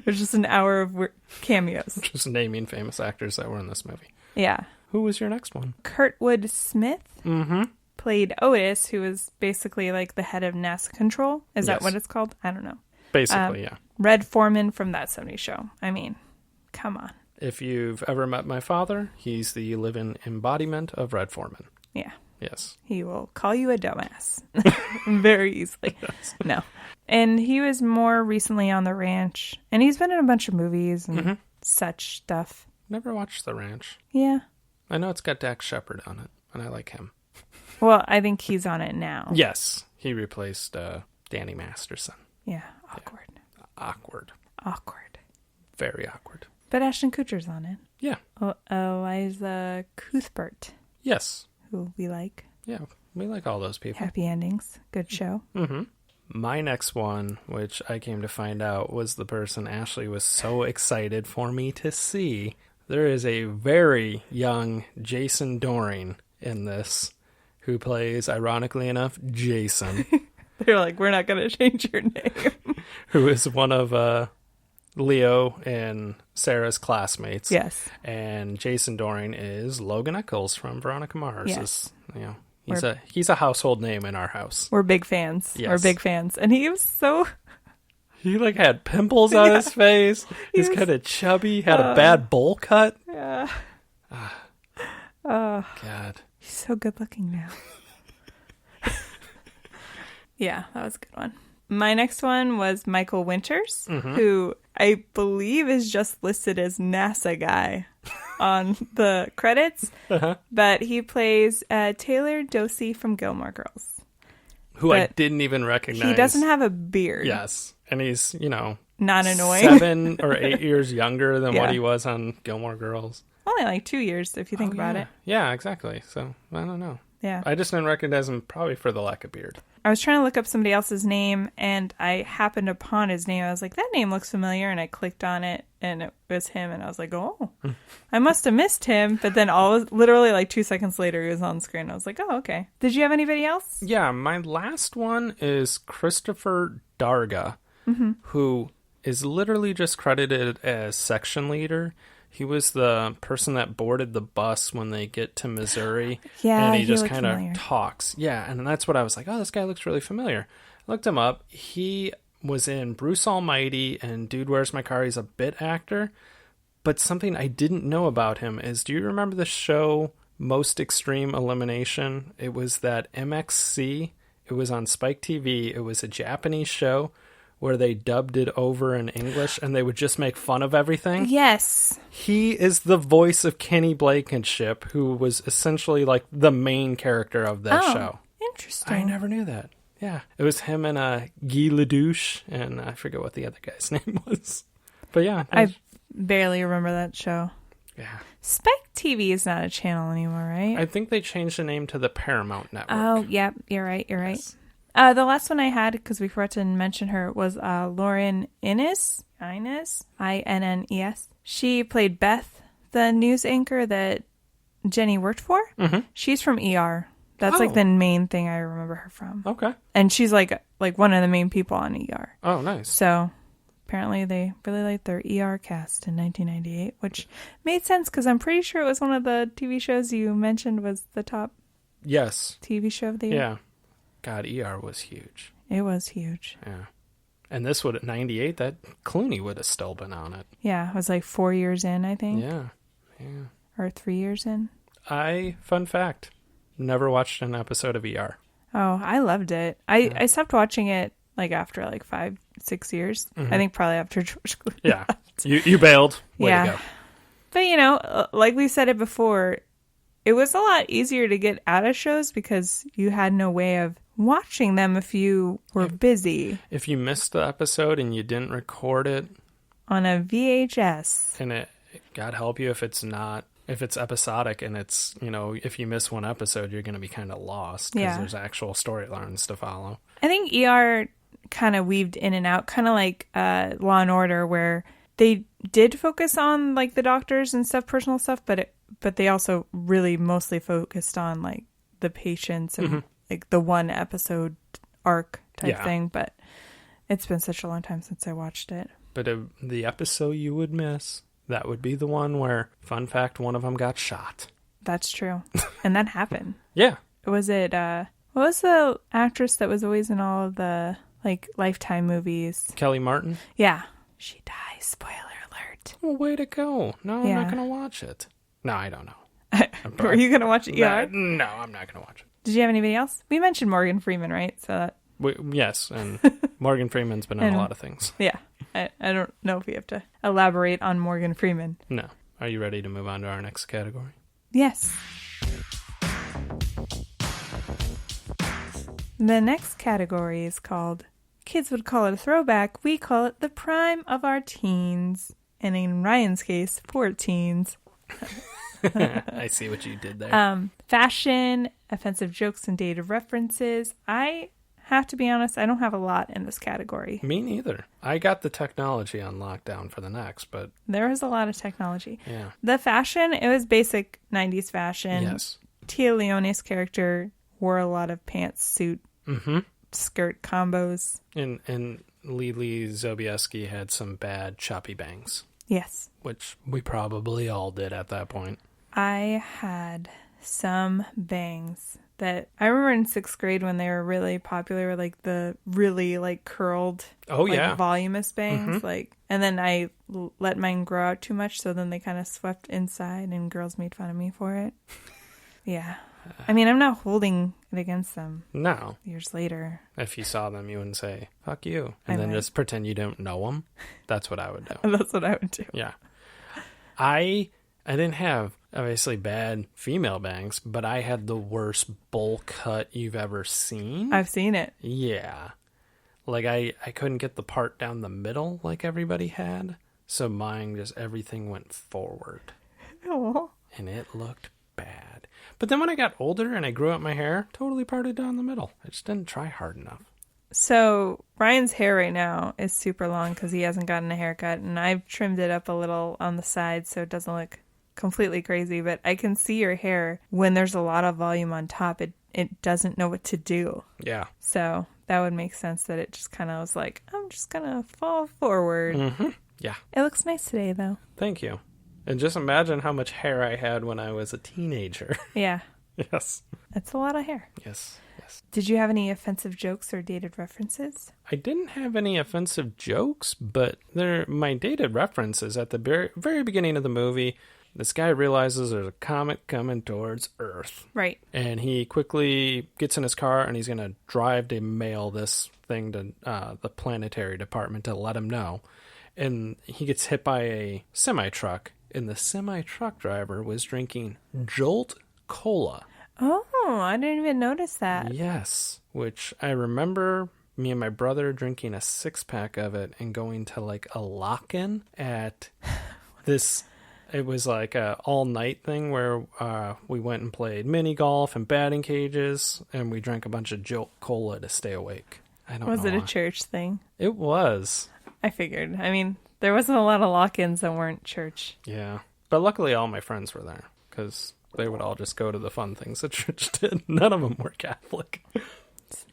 [SPEAKER 1] It's just an hour of cameos.
[SPEAKER 2] Just naming famous actors that were in this movie.
[SPEAKER 1] Yeah.
[SPEAKER 2] Who was your next one?
[SPEAKER 1] Kurtwood Smith played Otis, who was basically like the head of NASA Control. Is that
[SPEAKER 2] Yes.
[SPEAKER 1] what it's called? I don't know.
[SPEAKER 2] Basically, yeah.
[SPEAKER 1] Red Foreman from That 70s Show. I mean, come on.
[SPEAKER 2] If you've ever met my father, he's the living embodiment of Red Foreman.
[SPEAKER 1] Yeah.
[SPEAKER 2] Yes.
[SPEAKER 1] He will call you a dumbass very easily. No. And he was more recently on The Ranch. And he's been in a bunch of movies and such stuff.
[SPEAKER 2] Never watched The Ranch.
[SPEAKER 1] Yeah.
[SPEAKER 2] I know it's got Dax Shepard on it, and I like him.
[SPEAKER 1] Well, I think he's on it now.
[SPEAKER 2] Yes. He replaced Danny Masterson.
[SPEAKER 1] Yeah. Awkward.
[SPEAKER 2] Awkward.
[SPEAKER 1] Awkward.
[SPEAKER 2] Very awkward.
[SPEAKER 1] But Ashton Kutcher's on it.
[SPEAKER 2] Yeah.
[SPEAKER 1] Eliza Cuthbert,
[SPEAKER 2] Yes.
[SPEAKER 1] who we like.
[SPEAKER 2] Yeah. We like all those people.
[SPEAKER 1] Happy endings. Good show.
[SPEAKER 2] My next one, which I came to find out was the person Ashley was so excited for me to see. There is a very young Jason Doring in this, who plays, ironically enough, Jason.
[SPEAKER 1] They're like, we're not going to change your name.
[SPEAKER 2] Who is one of Leo and Sarah's classmates.
[SPEAKER 1] Yes.
[SPEAKER 2] And Jason Doring is Logan Eccles from Veronica Mars.
[SPEAKER 1] Yes.
[SPEAKER 2] He's a household name in our house.
[SPEAKER 1] We're big fans.
[SPEAKER 2] Yes.
[SPEAKER 1] We're big fans. And he was so...
[SPEAKER 2] He like had pimples on his face. He's kind of chubby, had a bad bowl cut.
[SPEAKER 1] Yeah.
[SPEAKER 2] God.
[SPEAKER 1] He's so good looking now. Yeah, that was a good one. My next one was Michael Winters, who I believe is just listed as NASA guy on the credits, but he plays Taylor Dosey from Gilmore Girls.
[SPEAKER 2] Who I didn't even recognize.
[SPEAKER 1] He doesn't have a beard.
[SPEAKER 2] Yes. And he's,
[SPEAKER 1] not annoying.
[SPEAKER 2] 7 or 8 years younger than what
[SPEAKER 1] Yeah.
[SPEAKER 2] he was on Gilmore Girls.
[SPEAKER 1] Only like 2 years if you think about it.
[SPEAKER 2] Yeah, exactly. So, I don't know.
[SPEAKER 1] Yeah.
[SPEAKER 2] I just didn't recognize him probably for the lack of beard.
[SPEAKER 1] I was trying to look up somebody else's name, and I happened upon his name. I was like, that name looks familiar, and I clicked on it, and it was him, and I was like, oh, I must have missed him. But then literally like 2 seconds later, he was on screen. I was like, oh, okay. Did you have anybody else?
[SPEAKER 2] Yeah, my last one is Christopher Darga, who is literally just credited as section leader. He was the person that boarded the bus when they get to Missouri.
[SPEAKER 1] Yeah,
[SPEAKER 2] and he just
[SPEAKER 1] looked
[SPEAKER 2] kind of
[SPEAKER 1] familiar.
[SPEAKER 2] talks. Yeah, and that's what I was like, oh, this guy looks really familiar. I looked him up. He was in Bruce Almighty and Dude, Where's My Car? He's a bit actor. But something I didn't know about him is, do you remember the show Most Extreme Elimination? It was that MXC. It was on Spike TV. It was a Japanese show where they dubbed it over in English and they would just make fun of everything.
[SPEAKER 1] Yes.
[SPEAKER 2] He is the voice of Kenny Blankenship, who was essentially like the main character of that show.
[SPEAKER 1] Interesting.
[SPEAKER 2] I never knew that. Yeah. It was him and Guy Ledouche, and I forget what the other guy's name was. But yeah.
[SPEAKER 1] I barely remember that show.
[SPEAKER 2] Yeah.
[SPEAKER 1] Spike TV is not a channel anymore, right?
[SPEAKER 2] I think they changed the name to the Paramount Network.
[SPEAKER 1] Oh, yeah, you're right.
[SPEAKER 2] Yes.
[SPEAKER 1] The last one I had, because we forgot to mention her, was Lauren Innes. Innes. She played Beth, the news anchor that Jenny worked for. Mm-hmm. She's from ER. That's like the main thing I remember her from.
[SPEAKER 2] Okay.
[SPEAKER 1] And she's like one of the main people on ER.
[SPEAKER 2] Oh, nice.
[SPEAKER 1] So apparently they really liked their ER cast in 1998, which made sense because I'm pretty sure it was one of the TV shows you mentioned was the top TV show of the year.
[SPEAKER 2] Yeah. God, ER was huge.
[SPEAKER 1] It was huge.
[SPEAKER 2] Yeah. And this would, at 98, that Clooney would have still been on it.
[SPEAKER 1] Yeah, it was like 4 years in, I think.
[SPEAKER 2] Yeah.
[SPEAKER 1] Or 3 years in.
[SPEAKER 2] Fun fact, never watched an episode of ER.
[SPEAKER 1] Oh, I loved it. I stopped watching it like after like 5-6 years. I think probably after George Clooney.
[SPEAKER 2] Yeah. You bailed. Way to go.
[SPEAKER 1] But like we said it before, it was a lot easier to get out of shows because you had no way of watching them if you were busy. If
[SPEAKER 2] you missed the episode and you didn't record it
[SPEAKER 1] on a VHS,
[SPEAKER 2] and God help you if it's episodic and it's, if you miss one episode, you're going to be kind of lost because there's actual storylines to follow. I
[SPEAKER 1] think ER kind of weaved in and out, kind of like Law and Order, where they did focus on like the doctors and stuff, personal stuff, but they also really mostly focused on like the patients and like the one episode arc type thing. But it's been such a long time since I watched it.
[SPEAKER 2] But the episode you would miss, that would be the one where, fun fact, one of them got shot.
[SPEAKER 1] That's true. And that happened.
[SPEAKER 2] Yeah.
[SPEAKER 1] Was it, what was the actress that was always in all of the like Lifetime movies?
[SPEAKER 2] Kelly Martin?
[SPEAKER 1] Yeah. She dies. Spoiler alert.
[SPEAKER 2] Well, way to go. No, I'm not going to watch it. No, I don't know.
[SPEAKER 1] Were you going to watch ER?
[SPEAKER 2] No, I'm not going to watch it.
[SPEAKER 1] Did you have anybody else? We mentioned Morgan Freeman, right? So
[SPEAKER 2] yes, and Morgan Freeman's been in a lot of things.
[SPEAKER 1] Yeah. I don't know if we have to elaborate on Morgan Freeman.
[SPEAKER 2] No. Are you ready to move on to our next category?
[SPEAKER 1] Yes. The next category is called, kids would call it a throwback, we call it the prime of our teens. And in Ryan's case, 14s.
[SPEAKER 2] I see what you did there.
[SPEAKER 1] Fashion, offensive jokes, and dated references. I have to be honest, I don't have a lot in this category.
[SPEAKER 2] Me neither. I got the technology on lockdown for the next, but
[SPEAKER 1] there was a lot of technology.
[SPEAKER 2] Yeah.
[SPEAKER 1] The fashion, it was basic 90s fashion.
[SPEAKER 2] Yes.
[SPEAKER 1] Tia Leone's character wore a lot of pants, suit, skirt combos.
[SPEAKER 2] And Lily Sobieski had some bad choppy bangs.
[SPEAKER 1] Yes.
[SPEAKER 2] Which we probably all did at that point.
[SPEAKER 1] I had some bangs that I remember in 6th grade when they were really popular, like the really like curled, voluminous bangs, and then I let mine grow out too much, so then they kind of swept inside, and girls made fun of me for it. Yeah, I mean, I'm not holding it against them.
[SPEAKER 2] No.
[SPEAKER 1] Years later,
[SPEAKER 2] if you saw them, you wouldn't say "fuck you" and then just pretend you don't know them. That's what I would do.
[SPEAKER 1] That's what I would do.
[SPEAKER 2] Yeah, I didn't have obviously bad female bangs, but I had the worst bowl cut you've ever seen.
[SPEAKER 1] I've seen it.
[SPEAKER 2] Yeah. Like I couldn't get the part down the middle like everybody had. So mine just everything went forward.
[SPEAKER 1] Oh.
[SPEAKER 2] And it looked bad. But then when I got older and I grew out my hair, totally parted down the middle. I just didn't try hard enough.
[SPEAKER 1] So Ryan's hair right now is super long because he hasn't gotten a haircut, and I've trimmed it up a little on the side so it doesn't look completely crazy, but I can see your hair when there's a lot of volume on top. It doesn't know what to do.
[SPEAKER 2] Yeah.
[SPEAKER 1] So that would make sense that it just kind of was like, I'm just going to fall forward.
[SPEAKER 2] Mm-hmm. Yeah.
[SPEAKER 1] It looks nice today, though.
[SPEAKER 2] Thank you. And just imagine how much hair I had when I was a teenager.
[SPEAKER 1] Yeah.
[SPEAKER 2] Yes.
[SPEAKER 1] That's a lot of hair.
[SPEAKER 2] Yes. Yes.
[SPEAKER 1] Did you have any offensive jokes or dated references?
[SPEAKER 2] I didn't have any offensive jokes, but my dated references at the very, very beginning of the movie. This guy realizes there's a comet coming towards Earth.
[SPEAKER 1] Right.
[SPEAKER 2] And he quickly gets in his car and he's going to drive to mail this thing to the planetary department to let him know. And he gets hit by a semi-truck. And the semi-truck driver was drinking Jolt Cola.
[SPEAKER 1] Oh, I didn't even notice that.
[SPEAKER 2] Yes. Which I remember me and my brother drinking a 6-pack of it and going to like a lock-in at this... It was like a all-night thing where we went and played mini golf and batting cages, and we drank a bunch of Jolt Cola to stay awake. I don't know.
[SPEAKER 1] Was it a church thing?
[SPEAKER 2] It was.
[SPEAKER 1] I figured. I mean, there wasn't a lot of lock-ins that weren't church.
[SPEAKER 2] Yeah. But luckily all my friends were there, because they would all just go to the fun things that church did. None of them were Catholic.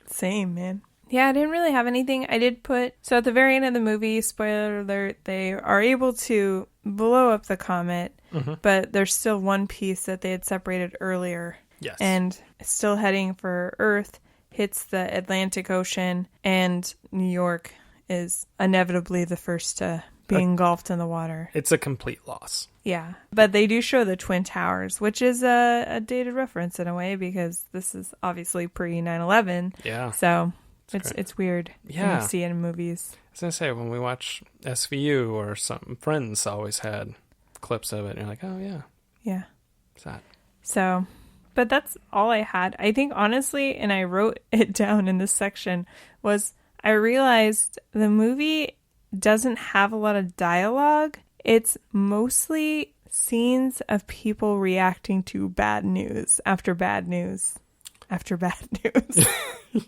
[SPEAKER 1] Same, man. Yeah, I didn't really have anything. I did put... So at the very end of the movie, spoiler alert, they are able to blow up the comet, but there's still one piece that they had separated earlier.
[SPEAKER 2] Yes.
[SPEAKER 1] And still heading for Earth, hits the Atlantic Ocean, and New York is inevitably the first to be engulfed in the water.
[SPEAKER 2] It's a complete loss.
[SPEAKER 1] Yeah. But they do show the Twin Towers, which is a dated reference in a way, because this is obviously pre-9/11.
[SPEAKER 2] Yeah.
[SPEAKER 1] So... It's weird when
[SPEAKER 2] Yeah.
[SPEAKER 1] you see it in movies.
[SPEAKER 2] I was going to say, when we watch SVU or something, Friends always had clips of it, and you're like, oh, yeah.
[SPEAKER 1] Yeah.
[SPEAKER 2] What's that?
[SPEAKER 1] So, but that's all I had. I think, honestly, and I wrote it down in this section, was I realized the movie doesn't have a lot of dialogue. It's mostly scenes of people reacting to bad news after bad news after bad news.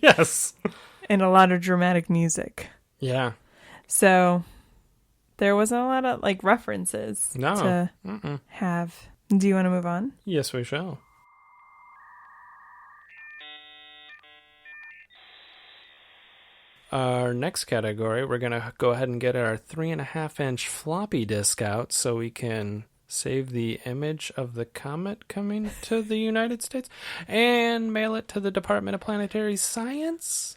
[SPEAKER 2] Yes.
[SPEAKER 1] And a lot of dramatic music.
[SPEAKER 2] Yeah.
[SPEAKER 1] So there wasn't a lot of like references to have. Do you want to move on?
[SPEAKER 2] Yes, we shall. Our next category, we're going to go ahead and get our 3.5-inch floppy disk out so we can save the image of the comet coming to the United States and mail it to the Department of Planetary Science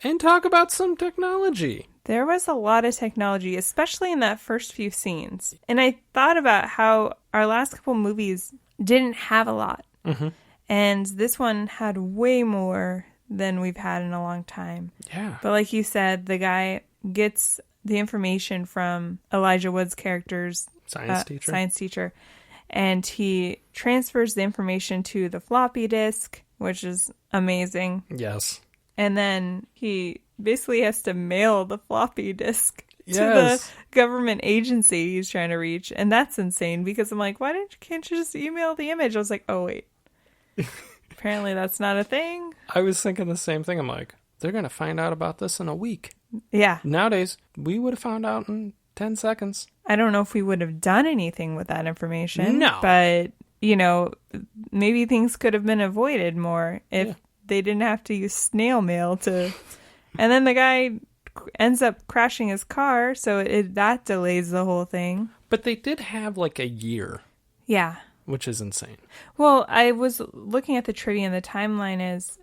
[SPEAKER 2] and talk about some technology.
[SPEAKER 1] There was a lot of technology, especially in that first few scenes. And I thought about how our last couple movies didn't have a lot.
[SPEAKER 2] Mm-hmm.
[SPEAKER 1] And this one had way more than we've had in a long time.
[SPEAKER 2] Yeah.
[SPEAKER 1] But like you said, the guy gets the information from Elijah Wood's character's science teacher, and he transfers the information to the floppy disk, which is amazing.
[SPEAKER 2] Yes.
[SPEAKER 1] And then he basically has to mail the floppy disk to the government agency he's trying to reach. And that's insane, because I'm like, can't you just email the image? I was like, oh, wait. Apparently that's not a thing.
[SPEAKER 2] I was thinking the same thing. I'm like, they're going to find out about this in a week.
[SPEAKER 1] Yeah.
[SPEAKER 2] Nowadays, we would have found out in 10 seconds.
[SPEAKER 1] I don't know if we would have done anything with that information.
[SPEAKER 2] No.
[SPEAKER 1] But, maybe things could have been avoided more if they didn't have to use snail mail to... And then the guy ends up crashing his car, so that delays the whole thing.
[SPEAKER 2] But they did have like a year.
[SPEAKER 1] Yeah.
[SPEAKER 2] which is insane.
[SPEAKER 1] Well, I was looking at the trivia, and the timeline is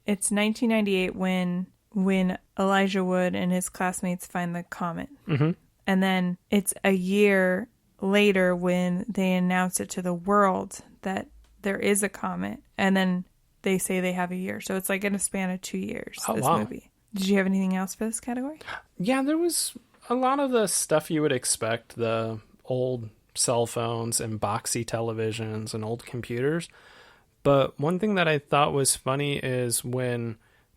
[SPEAKER 1] it's 1998 when Elijah Wood and his classmates find the comet.
[SPEAKER 2] Mm-hmm.
[SPEAKER 1] And then it's a year later when they announce it to the world that there is a comet. And then they say they have a year. So it's like in a span of 2 years, this movie. Did you have anything else for this category?
[SPEAKER 2] Yeah, there was a lot of the stuff you would expect, the old cell phones and boxy televisions and old computers. But one thing that I thought was funny is when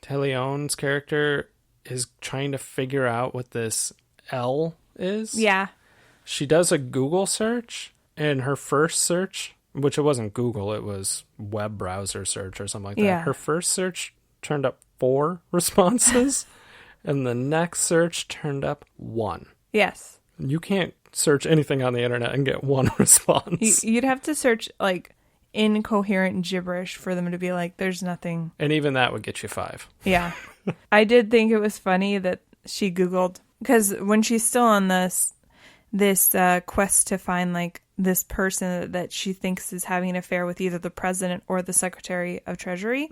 [SPEAKER 2] Leone's character is trying to figure out what this L is.
[SPEAKER 1] Yeah.
[SPEAKER 2] She does a Google search, and her first search, which it wasn't Google, it was web browser search or something like that.
[SPEAKER 1] Yeah.
[SPEAKER 2] Her first search turned up 4 responses, and the next search turned up 1.
[SPEAKER 1] Yes.
[SPEAKER 2] You can't search anything on the internet and get 1 response.
[SPEAKER 1] You'd have to search like incoherent gibberish for them to be like, there's nothing.
[SPEAKER 2] And even that would get you 5.
[SPEAKER 1] Yeah. I did think it was funny that she Googled, because when she's still on this quest to find like this person that she thinks is having an affair with either the president or the secretary of treasury,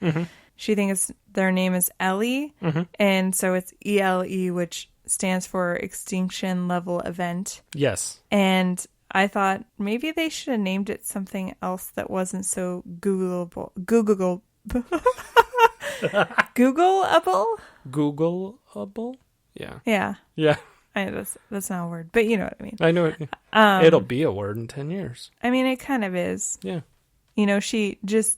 [SPEAKER 1] she thinks their name is Ellie. And so it's ELE, which stands for Extinction Level Event.
[SPEAKER 2] Yes.
[SPEAKER 1] And I thought maybe they should have named it something else that wasn't so Googleable.
[SPEAKER 2] Googleable? Yeah.
[SPEAKER 1] Yeah.
[SPEAKER 2] Yeah.
[SPEAKER 1] That's not a word, but you know what I mean.
[SPEAKER 2] I know it. It'll be a word in 10 years.
[SPEAKER 1] I mean, it kind of is.
[SPEAKER 2] Yeah.
[SPEAKER 1] You know, she just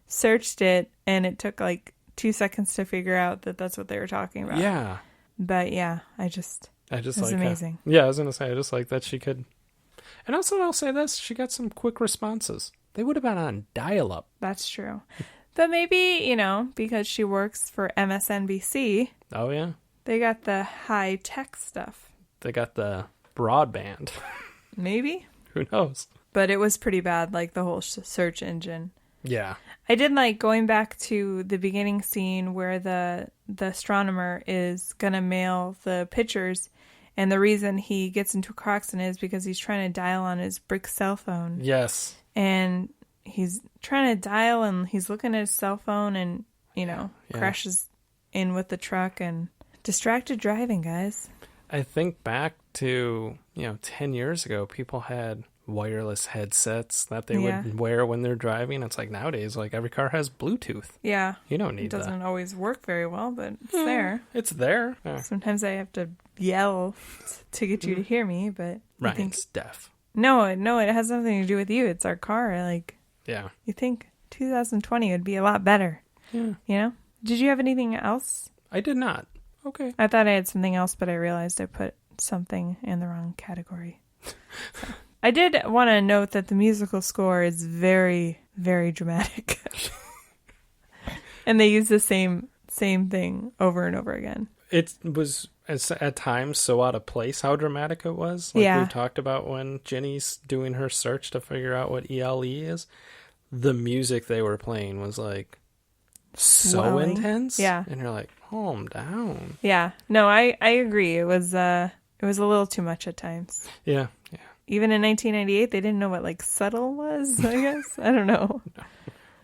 [SPEAKER 1] searched it, and it took like 2 seconds to figure out that that's what they were talking about.
[SPEAKER 2] Yeah.
[SPEAKER 1] But yeah, it was
[SPEAKER 2] like
[SPEAKER 1] amazing.
[SPEAKER 2] Yeah, I was going to say, I just like that she could. And also, I'll say this, she got some quick responses. They would have been on dial-up.
[SPEAKER 1] That's true. But maybe, you know, because she works for MSNBC.
[SPEAKER 2] Oh, yeah.
[SPEAKER 1] They got the high-tech stuff.
[SPEAKER 2] They got the broadband.
[SPEAKER 1] Maybe.
[SPEAKER 2] Who knows?
[SPEAKER 1] But it was pretty bad, like the whole search engine.
[SPEAKER 2] Yeah.
[SPEAKER 1] I did like going back to the beginning scene where the astronomer is going to mail the pictures. And the reason he gets into a car accident is because he's trying to dial on his brick cell phone.
[SPEAKER 2] Yes.
[SPEAKER 1] And he's trying to dial, and he's looking at his cell phone, and, you know, crashes in with the truck. And distracted driving, guys.
[SPEAKER 2] I think back to, 10 years ago, people had wireless headsets that they would wear when they're driving. It's like nowadays, like every car has Bluetooth.
[SPEAKER 1] Yeah.
[SPEAKER 2] You don't need that.
[SPEAKER 1] It doesn't always work very well, but it's there.
[SPEAKER 2] It's there. Yeah.
[SPEAKER 1] Sometimes I have to yell to get you to hear me, but
[SPEAKER 2] Ryan's deaf.
[SPEAKER 1] No, it has nothing to do with you. It's our car. Like,
[SPEAKER 2] yeah.
[SPEAKER 1] You think 2020 would be a lot better.
[SPEAKER 2] Yeah.
[SPEAKER 1] You know? Did you have anything else?
[SPEAKER 2] I did not. Okay.
[SPEAKER 1] I thought I had something else, but I realized I put something in the wrong category. So. I did want to note that the musical score is very, very dramatic. And they use the same thing over and over again.
[SPEAKER 2] It was at times so out of place how dramatic it was. Like we talked about when Jenny's doing her search to figure out what ELE is. The music they were playing was like so intense.
[SPEAKER 1] Yeah.
[SPEAKER 2] And you're like, calm down.
[SPEAKER 1] Yeah. No, I agree. It was a little too much at times.
[SPEAKER 2] Yeah. Yeah.
[SPEAKER 1] Even in 1998, they didn't know what like subtle was, I guess. I don't know.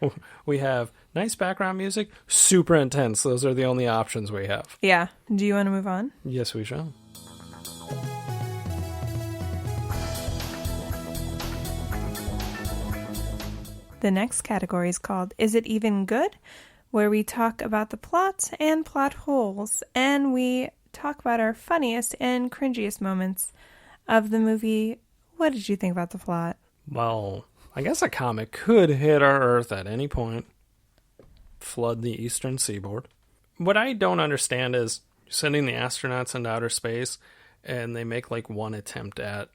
[SPEAKER 2] No. We have nice background music, super intense. Those are the only options we have.
[SPEAKER 1] Yeah. Do you want to move on?
[SPEAKER 2] Yes, we shall.
[SPEAKER 1] The next category is called Is It Even Good?, where we talk about the plot and plot holes, and we talk about our funniest and cringiest moments of the movie. What did you think about the plot?
[SPEAKER 2] Well, I guess a comet could hit our Earth at any point, flood the eastern seaboard. What I don't understand is sending the astronauts into outer space, and they make like one attempt at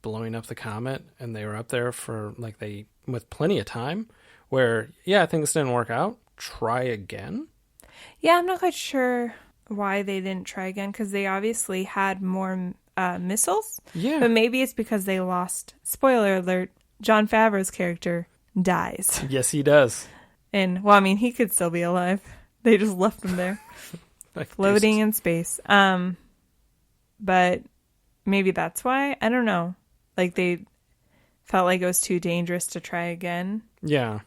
[SPEAKER 2] blowing up the comet, and they were up there for with plenty of time, where, things didn't work out. Try again?
[SPEAKER 1] Yeah, I'm not quite sure why they didn't try again, because they obviously had more missiles.
[SPEAKER 2] Yeah.
[SPEAKER 1] But maybe it's because they lost. Spoiler alert, Jon Favreau's character dies.
[SPEAKER 2] Yes, he does.
[SPEAKER 1] And, well, I mean, he could still be alive. They just left him there, floating in space. But maybe that's why. I don't know. Like, they felt like it was too dangerous to try again.
[SPEAKER 2] Yeah.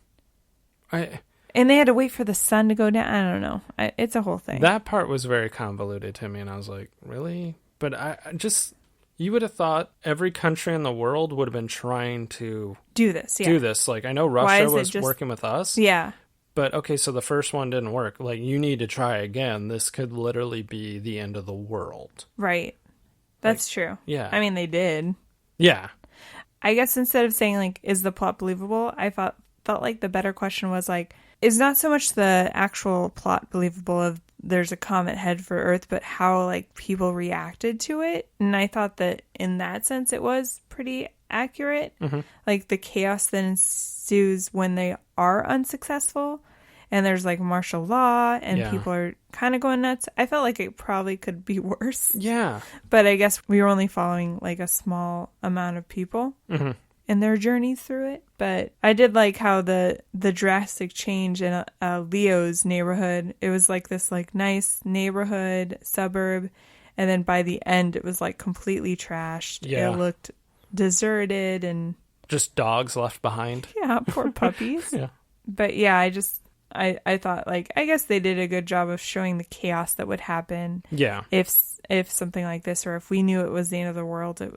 [SPEAKER 1] And they had to wait for the sun to go down. I don't know. It's a whole thing.
[SPEAKER 2] That part was very convoluted to me, and I was like, really? But you would have thought every country in the world would have been trying to
[SPEAKER 1] do this. Yeah.
[SPEAKER 2] Do this. Like, I know Russia was working with us.
[SPEAKER 1] Yeah.
[SPEAKER 2] But, okay, so the first one didn't work. Like, you need to try again. This could literally be the end of the world.
[SPEAKER 1] Right. That's true.
[SPEAKER 2] Yeah.
[SPEAKER 1] I mean, they did.
[SPEAKER 2] Yeah.
[SPEAKER 1] I guess instead of saying, like, is the plot believable, I felt like the better question was, like, is not so much the actual plot believable of there's a comet head for Earth, but how, like, people reacted to it. And I thought that in that sense it was pretty accurate. Mm-hmm. Like, the chaos that ensues when they are unsuccessful and there's, like, martial law and people are kind of going nuts. I felt like it probably could be worse.
[SPEAKER 2] Yeah. But
[SPEAKER 1] I guess we were only following, like, a small amount of people. Mm-hmm. And their journeys through it. But I did like how the drastic change in Leo's neighborhood, it was like this like nice neighborhood suburb, and then by the end it was like completely trashed. It looked deserted and
[SPEAKER 2] just dogs left behind.
[SPEAKER 1] Yeah, poor puppies.
[SPEAKER 2] Yeah.
[SPEAKER 1] But yeah, I thought, like, I guess they did a good job of showing the chaos that would happen.
[SPEAKER 2] Yeah.
[SPEAKER 1] If something like this, or if we knew it was the end of the world, there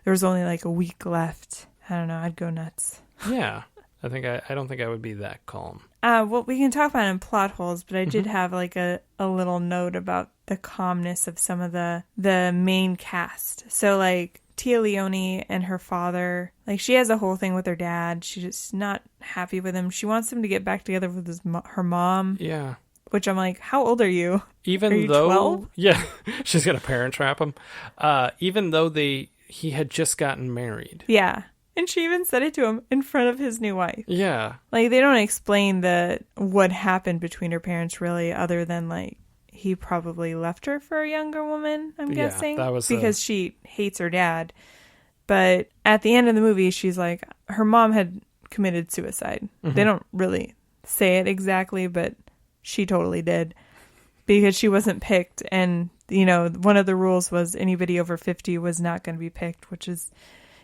[SPEAKER 1] was only like a week left. I don't know. I'd go nuts.
[SPEAKER 2] Yeah. I don't think I would be that calm.
[SPEAKER 1] Well, we can talk about it in plot holes, but I did have like a little note about the calmness of some of the main cast. So like Tia Leone and her father, like she has a whole thing with her dad. She's just not happy with him. She wants him to get back together with her mom.
[SPEAKER 2] Yeah.
[SPEAKER 1] Which I'm like, how old are you?
[SPEAKER 2] Even
[SPEAKER 1] are you
[SPEAKER 2] though
[SPEAKER 1] 12?
[SPEAKER 2] Yeah, she's gonna parent trap him. Even though he had just gotten married.
[SPEAKER 1] Yeah. And she even said it to him in front of his new wife.
[SPEAKER 2] Yeah.
[SPEAKER 1] Like, they don't explain what happened between her parents, really, other than, like, he probably left her for a younger woman, I'm guessing.
[SPEAKER 2] That was
[SPEAKER 1] because she hates her dad. But at the end of the movie, she's like, her mom had committed suicide. Mm-hmm. They don't really say it exactly, but she totally did. Because she wasn't picked. And, you know, one of the rules was anybody over 50 was not going to be picked, which is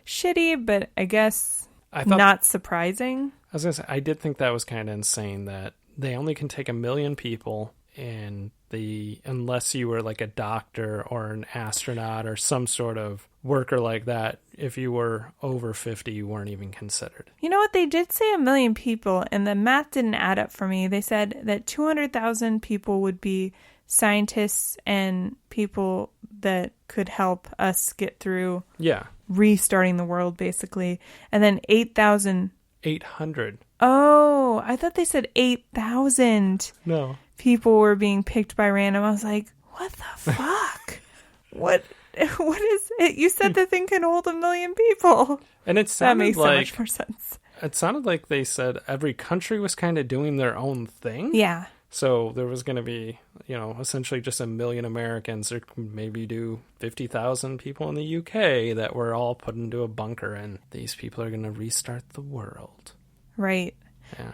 [SPEAKER 1] shitty, but I guess not surprising.
[SPEAKER 2] I was going to say, I did think that was kind of insane that they only can take 1 million people, and unless you were like a doctor or an astronaut or some sort of worker like that, if you were over 50, you weren't even considered.
[SPEAKER 1] You know what? They did say 1 million people, and the math didn't add up for me. They said that 200,000 people would be scientists and people that could help us get through.
[SPEAKER 2] Yeah.
[SPEAKER 1] Restarting the world, basically. And then 8,000.
[SPEAKER 2] 800.
[SPEAKER 1] Oh, I thought they said 8,000.
[SPEAKER 2] No.
[SPEAKER 1] People were being picked by random. I was like, what the fuck? What is it? You said the thing can hold 1 million people.
[SPEAKER 2] And it sounded
[SPEAKER 1] that makes
[SPEAKER 2] like,
[SPEAKER 1] so much more sense.
[SPEAKER 2] It sounded like they said every country was kind of doing their own thing.
[SPEAKER 1] Yeah.
[SPEAKER 2] So there was going to be, essentially just 1 million Americans, or maybe do 50,000 people in the UK that were all put into a bunker, and these people are going to restart the world.
[SPEAKER 1] Right.
[SPEAKER 2] Yeah.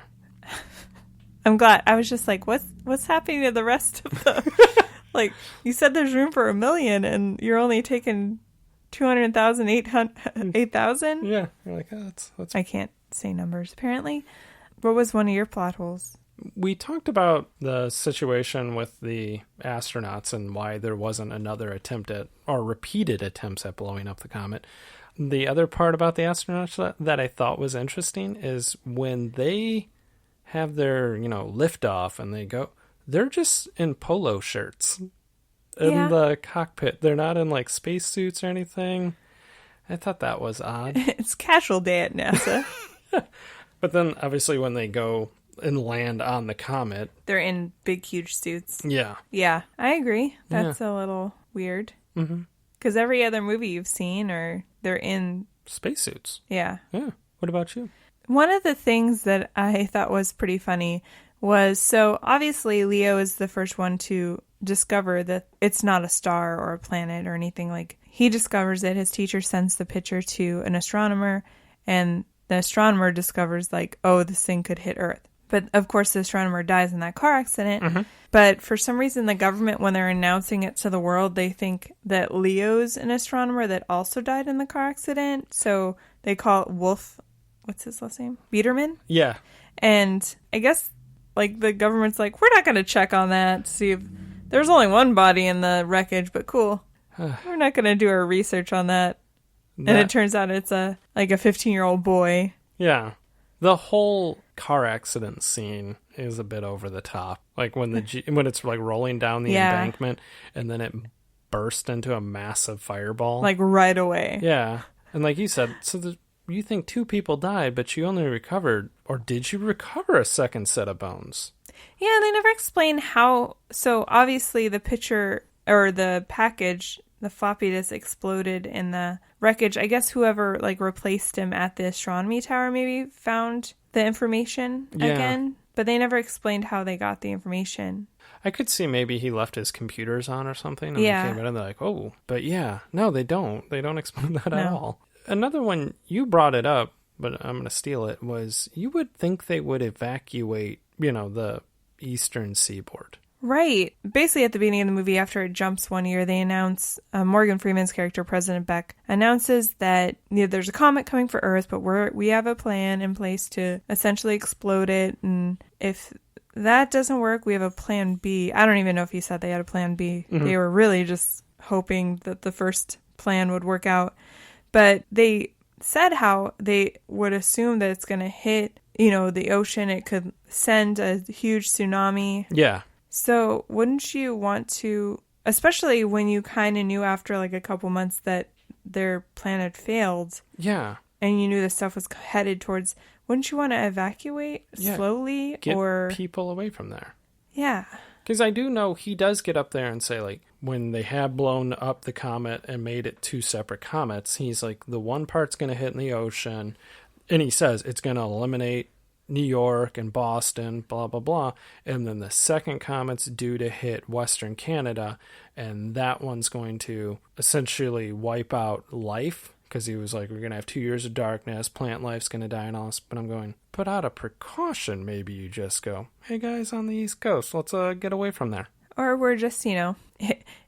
[SPEAKER 1] I'm glad. I was just like, what's happening to the rest of the... like, you said there's room for 1 million, and you're only taking 200,000, 8,000?
[SPEAKER 2] Yeah. You're like, that's...
[SPEAKER 1] I can't say numbers, apparently. What was one of your plot holes?
[SPEAKER 2] We talked about the situation with the astronauts and why there wasn't another attempt at, or repeated attempts at blowing up the comet. The other part about the astronauts that I thought was interesting is when they have their, liftoff and they go, they're just in polo shirts in the cockpit. They're not in like spacesuits or anything. I thought that was odd.
[SPEAKER 1] It's casual day at NASA.
[SPEAKER 2] But then obviously when they go and land on the comet,
[SPEAKER 1] they're in big, huge suits.
[SPEAKER 2] Yeah.
[SPEAKER 1] Yeah, I agree. That's a little weird. Mm-hmm. Because every other movie you've seen, they're in
[SPEAKER 2] spacesuits.
[SPEAKER 1] Yeah.
[SPEAKER 2] Yeah. What about you?
[SPEAKER 1] One of the things that I thought was pretty funny was, so obviously Leo is the first one to discover that it's not a star or a planet or anything. Like, he discovers it. His teacher sends the picture to an astronomer, and the astronomer discovers, like, oh, this thing could hit Earth. But of course, the astronomer dies in that car accident.
[SPEAKER 2] Mm-hmm.
[SPEAKER 1] But for some reason, the government, when they're announcing it to the world, they think that Leo's an astronomer that also died in the car accident. So they call it Wolf. What's his last name? Biederman?
[SPEAKER 2] Yeah.
[SPEAKER 1] And I guess like the government's like, we're not going to check on that to see if there's only one body in the wreckage, but cool. We're not going to do our research on that. And it turns out it's a 15-year-old boy.
[SPEAKER 2] Yeah. The whole car accident scene is a bit over the top. Like when when it's like rolling down the embankment and then it burst into a massive fireball.
[SPEAKER 1] Like right away.
[SPEAKER 2] Yeah. And like you said, so you think 2 people died, but you only recovered, or did you recover a second set of bones?
[SPEAKER 1] Yeah, they never explain how. So obviously the picture or the package, the floppy disk exploded in the wreckage. I guess whoever like replaced him at the astronomy tower maybe found the information again, but they never explained how they got the information.
[SPEAKER 2] I could see maybe he left his computers on or something, and they came in and they're like, oh, but yeah, no, they don't. They don't explain that at all. Another one, you brought it up, but I'm going to steal it, was you would think they would evacuate, the eastern seaboard.
[SPEAKER 1] Right. Basically, at the beginning of the movie, after it jumps 1 year, they announce, Morgan Freeman's character, President Beck, announces that there's a comet coming for Earth, but we have a plan in place to essentially explode it. And if that doesn't work, we have a plan B. I don't even know if he said they had a plan B. Mm-hmm. They were really just hoping that the first plan would work out. But they said how they would assume that it's going to hit, the ocean. It could send a huge tsunami.
[SPEAKER 2] Yeah.
[SPEAKER 1] So wouldn't you want to, especially when you kind of knew after like a couple months that their plan had failed.
[SPEAKER 2] Yeah.
[SPEAKER 1] And you knew the stuff was headed towards, wouldn't you want to evacuate slowly?
[SPEAKER 2] Get people away from there.
[SPEAKER 1] Yeah.
[SPEAKER 2] Because I do know he does get up there and say, like, when they have blown up the comet and made it 2 separate comets, he's like, the one part's going to hit in the ocean. And he says it's going to eliminate New York and Boston, blah, blah, blah. And then the second comet's due to hit Western Canada. And that one's going to essentially wipe out life. Because he was like, we're going to have 2 years of darkness. Plant life's going to die and all this. But I'm going, put out a precaution. Maybe you just go, hey, guys on the East Coast, let's get away from there.
[SPEAKER 1] Or we're just,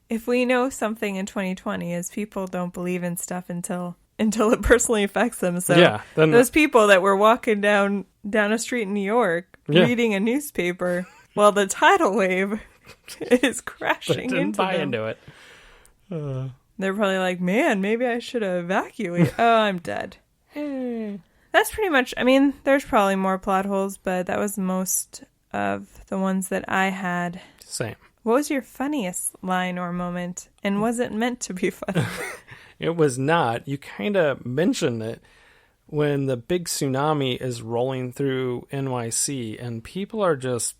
[SPEAKER 1] if we know something in 2020 is people don't believe in stuff until it personally affects them. So then those people that were walking down a street in New York reading a newspaper while the tidal wave is crashing into them.
[SPEAKER 2] Into it.
[SPEAKER 1] They're probably like, man, maybe I should evacuate. Oh, I'm dead. That's pretty much, there's probably more plot holes, but that was most of the ones that I had.
[SPEAKER 2] Same.
[SPEAKER 1] What was your funniest line or moment? And was it meant to be funny?
[SPEAKER 2] It was not. You kind of mentioned it when the big tsunami is rolling through NYC and people are just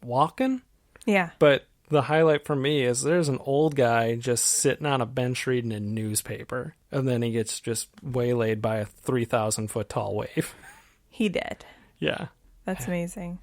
[SPEAKER 2] walking.
[SPEAKER 1] Yeah.
[SPEAKER 2] But the highlight for me is there's an old guy just sitting on a bench reading a newspaper. And then he gets just waylaid by a 3,000-foot tall wave.
[SPEAKER 1] He did.
[SPEAKER 2] Yeah.
[SPEAKER 1] That's amazing.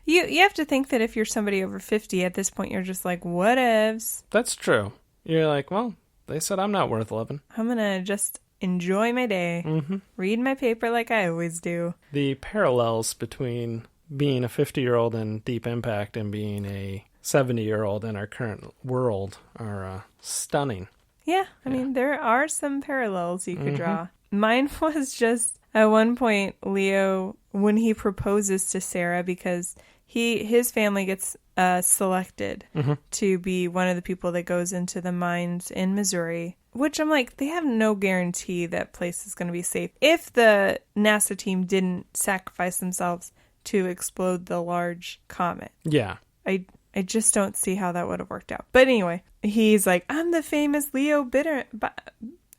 [SPEAKER 1] You have to think that if you're somebody over 50 at this point, you're just like, whatevs.
[SPEAKER 2] That's true. You're like, well, they said I'm not worth living.
[SPEAKER 1] I'm going to just enjoy my day. Mm-hmm. Read my paper like I always do.
[SPEAKER 2] The parallels between being a 50-year-old in Deep Impact and being a 70-year-old in our current world are stunning.
[SPEAKER 1] Yeah, I mean, there are some parallels you could draw. Mine was just, at one point, Leo, when he proposes to Sarah, because his family gets selected to be one of the people that goes into the mines in Missouri, which I'm like, they have no guarantee that place is going to be safe. If the NASA team didn't sacrifice themselves to explode the large comet.
[SPEAKER 2] Yeah.
[SPEAKER 1] I just don't see how that would have worked out. But anyway, he's like, I'm the famous Leo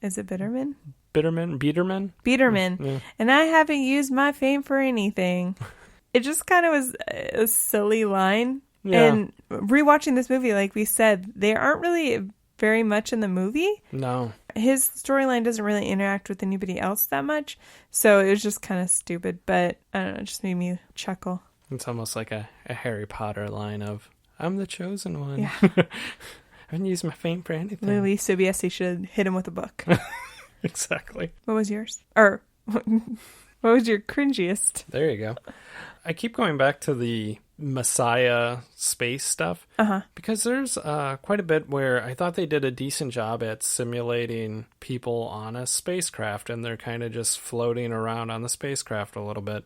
[SPEAKER 1] Is it Biederman?
[SPEAKER 2] Biederman?
[SPEAKER 1] Yeah. And I haven't used my fame for anything. It just kind of was a silly line. Yeah. And rewatching this movie, like we said, they aren't really very much in the movie.
[SPEAKER 2] No.
[SPEAKER 1] His storyline doesn't really interact with anybody else that much. So it was just kind of stupid. But I don't know, it just made me chuckle.
[SPEAKER 2] It's almost like a Harry Potter line of, I'm the chosen one.
[SPEAKER 1] Yeah.
[SPEAKER 2] I haven't used my fame for anything.
[SPEAKER 1] Lily Sobieski should hit him with a book.
[SPEAKER 2] Exactly.
[SPEAKER 1] What was yours? Or what What was your cringiest?
[SPEAKER 2] There you go. I keep going back to the Messiah space stuff because there's quite a bit where I thought they did a decent job at simulating people on a spacecraft, and they're kind of just floating around on the spacecraft a little bit.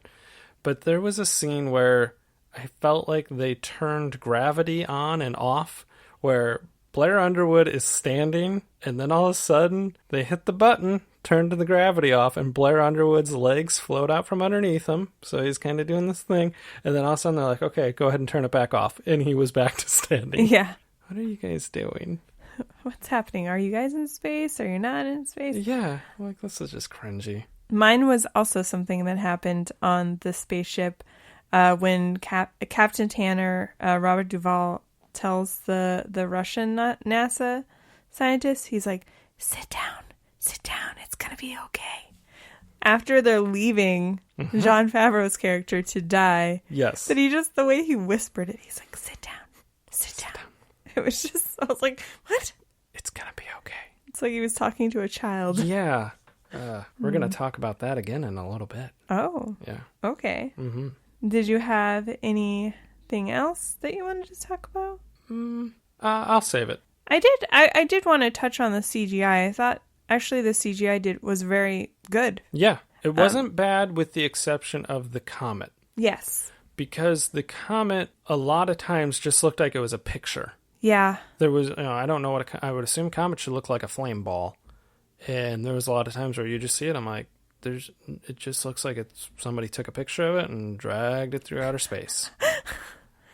[SPEAKER 2] But there was a scene where I felt like they turned gravity on and off, where Blair Underwood is standing, and then all of a sudden they hit the button, turn the gravity off, and Blair Underwood's legs float out from underneath him. So he's kind of doing this thing, and then all of a sudden they're like, okay, go ahead and turn it back off. And he was back to standing.
[SPEAKER 1] Yeah.
[SPEAKER 2] What are you guys doing?
[SPEAKER 1] What's happening? Are you guys in space? Are you not in space?
[SPEAKER 2] Yeah, like this is just cringy.
[SPEAKER 1] Mine was also something that happened on the spaceship when Captain Tanner, Robert Duvall, tells the Russian NASA scientist, he's like, sit down, it's gonna be okay. After they're leaving Jon Favreau's character to die,
[SPEAKER 2] yes,
[SPEAKER 1] but the way he whispered it, he's like, sit down. It was just, I was like, what?
[SPEAKER 2] It's gonna be okay.
[SPEAKER 1] It's like he was talking to a child.
[SPEAKER 2] Yeah. We're gonna talk about that again in a little bit.
[SPEAKER 1] Oh.
[SPEAKER 2] Yeah.
[SPEAKER 1] Okay. Did you have anything else that you wanted to talk about?
[SPEAKER 2] I'll save it.
[SPEAKER 1] I did want to touch on the CGI. I thought actually the CGI was very good.
[SPEAKER 2] Yeah, it wasn't bad with the exception of the comet.
[SPEAKER 1] Yes.
[SPEAKER 2] Because the comet a lot of times just looked like it was a picture.
[SPEAKER 1] Yeah.
[SPEAKER 2] There was, I don't know what I would assume comet should look like a flame ball. And there was a lot of times where you just see it, I'm like, it just looks like somebody took a picture of it and dragged it through outer space.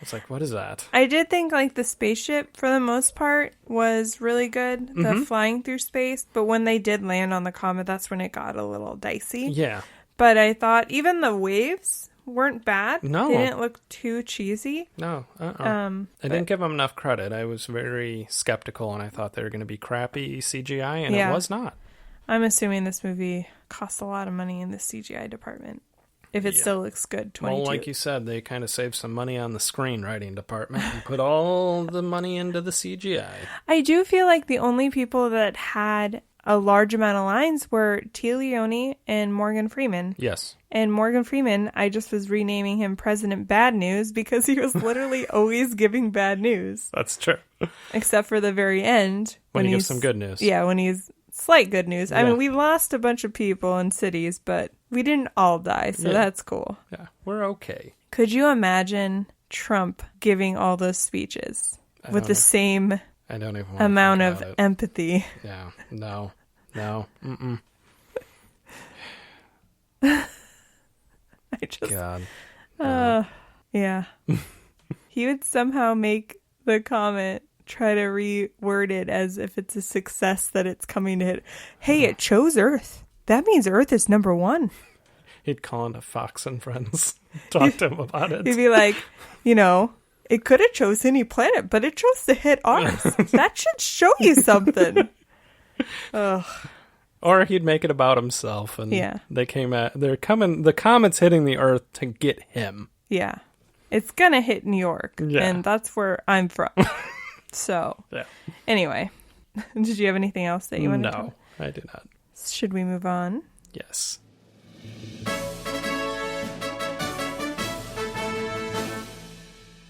[SPEAKER 2] It's like, what is that?
[SPEAKER 1] I did think like the spaceship for the most part was really good, the flying through space, but when they did land on the comet, that's when it got a little dicey.
[SPEAKER 2] Yeah.
[SPEAKER 1] But I thought even the waves weren't bad.
[SPEAKER 2] No.
[SPEAKER 1] They didn't look too cheesy.
[SPEAKER 2] No. I didn't give them enough credit. I was very skeptical, and I thought they were going to be crappy CGI, and it was not.
[SPEAKER 1] I'm assuming this movie cost a lot of money in the CGI department. If it still looks good, 22.
[SPEAKER 2] Well, like you said, they kind of saved some money on the screenwriting department and put all the money into the CGI.
[SPEAKER 1] I do feel like the only people that had a large amount of lines were Tia Leone and Morgan Freeman.
[SPEAKER 2] Yes.
[SPEAKER 1] And Morgan Freeman, I just was renaming him President Bad News because he was literally always giving bad news.
[SPEAKER 2] That's true.
[SPEAKER 1] Except for the very end.
[SPEAKER 2] When he gives some good news.
[SPEAKER 1] Yeah, when he's slight good news. I mean, we lost a bunch of people in cities, but we didn't all die, so that's cool.
[SPEAKER 2] Yeah, we're okay.
[SPEAKER 1] Could you imagine Trump giving all those speeches with the same amount of empathy?
[SPEAKER 2] Yeah, no. Mm-mm. God.
[SPEAKER 1] Yeah. He would somehow make the comment, try to reword it as if it's a success that it's coming to hit. Hey, it chose Earth. That means Earth is number one.
[SPEAKER 2] He'd call into Fox and Friends, talk to him about it.
[SPEAKER 1] He'd be like, it could have chose any planet, but it chose to hit ours. That should show you something. Ugh.
[SPEAKER 2] Or he'd make it about himself, and the comet's hitting the Earth to get him.
[SPEAKER 1] Yeah. It's gonna hit New York, and that's where I'm from. So, anyway, did you have anything else that you wanted to?
[SPEAKER 2] No, I do not.
[SPEAKER 1] Should we move on?
[SPEAKER 2] Yes.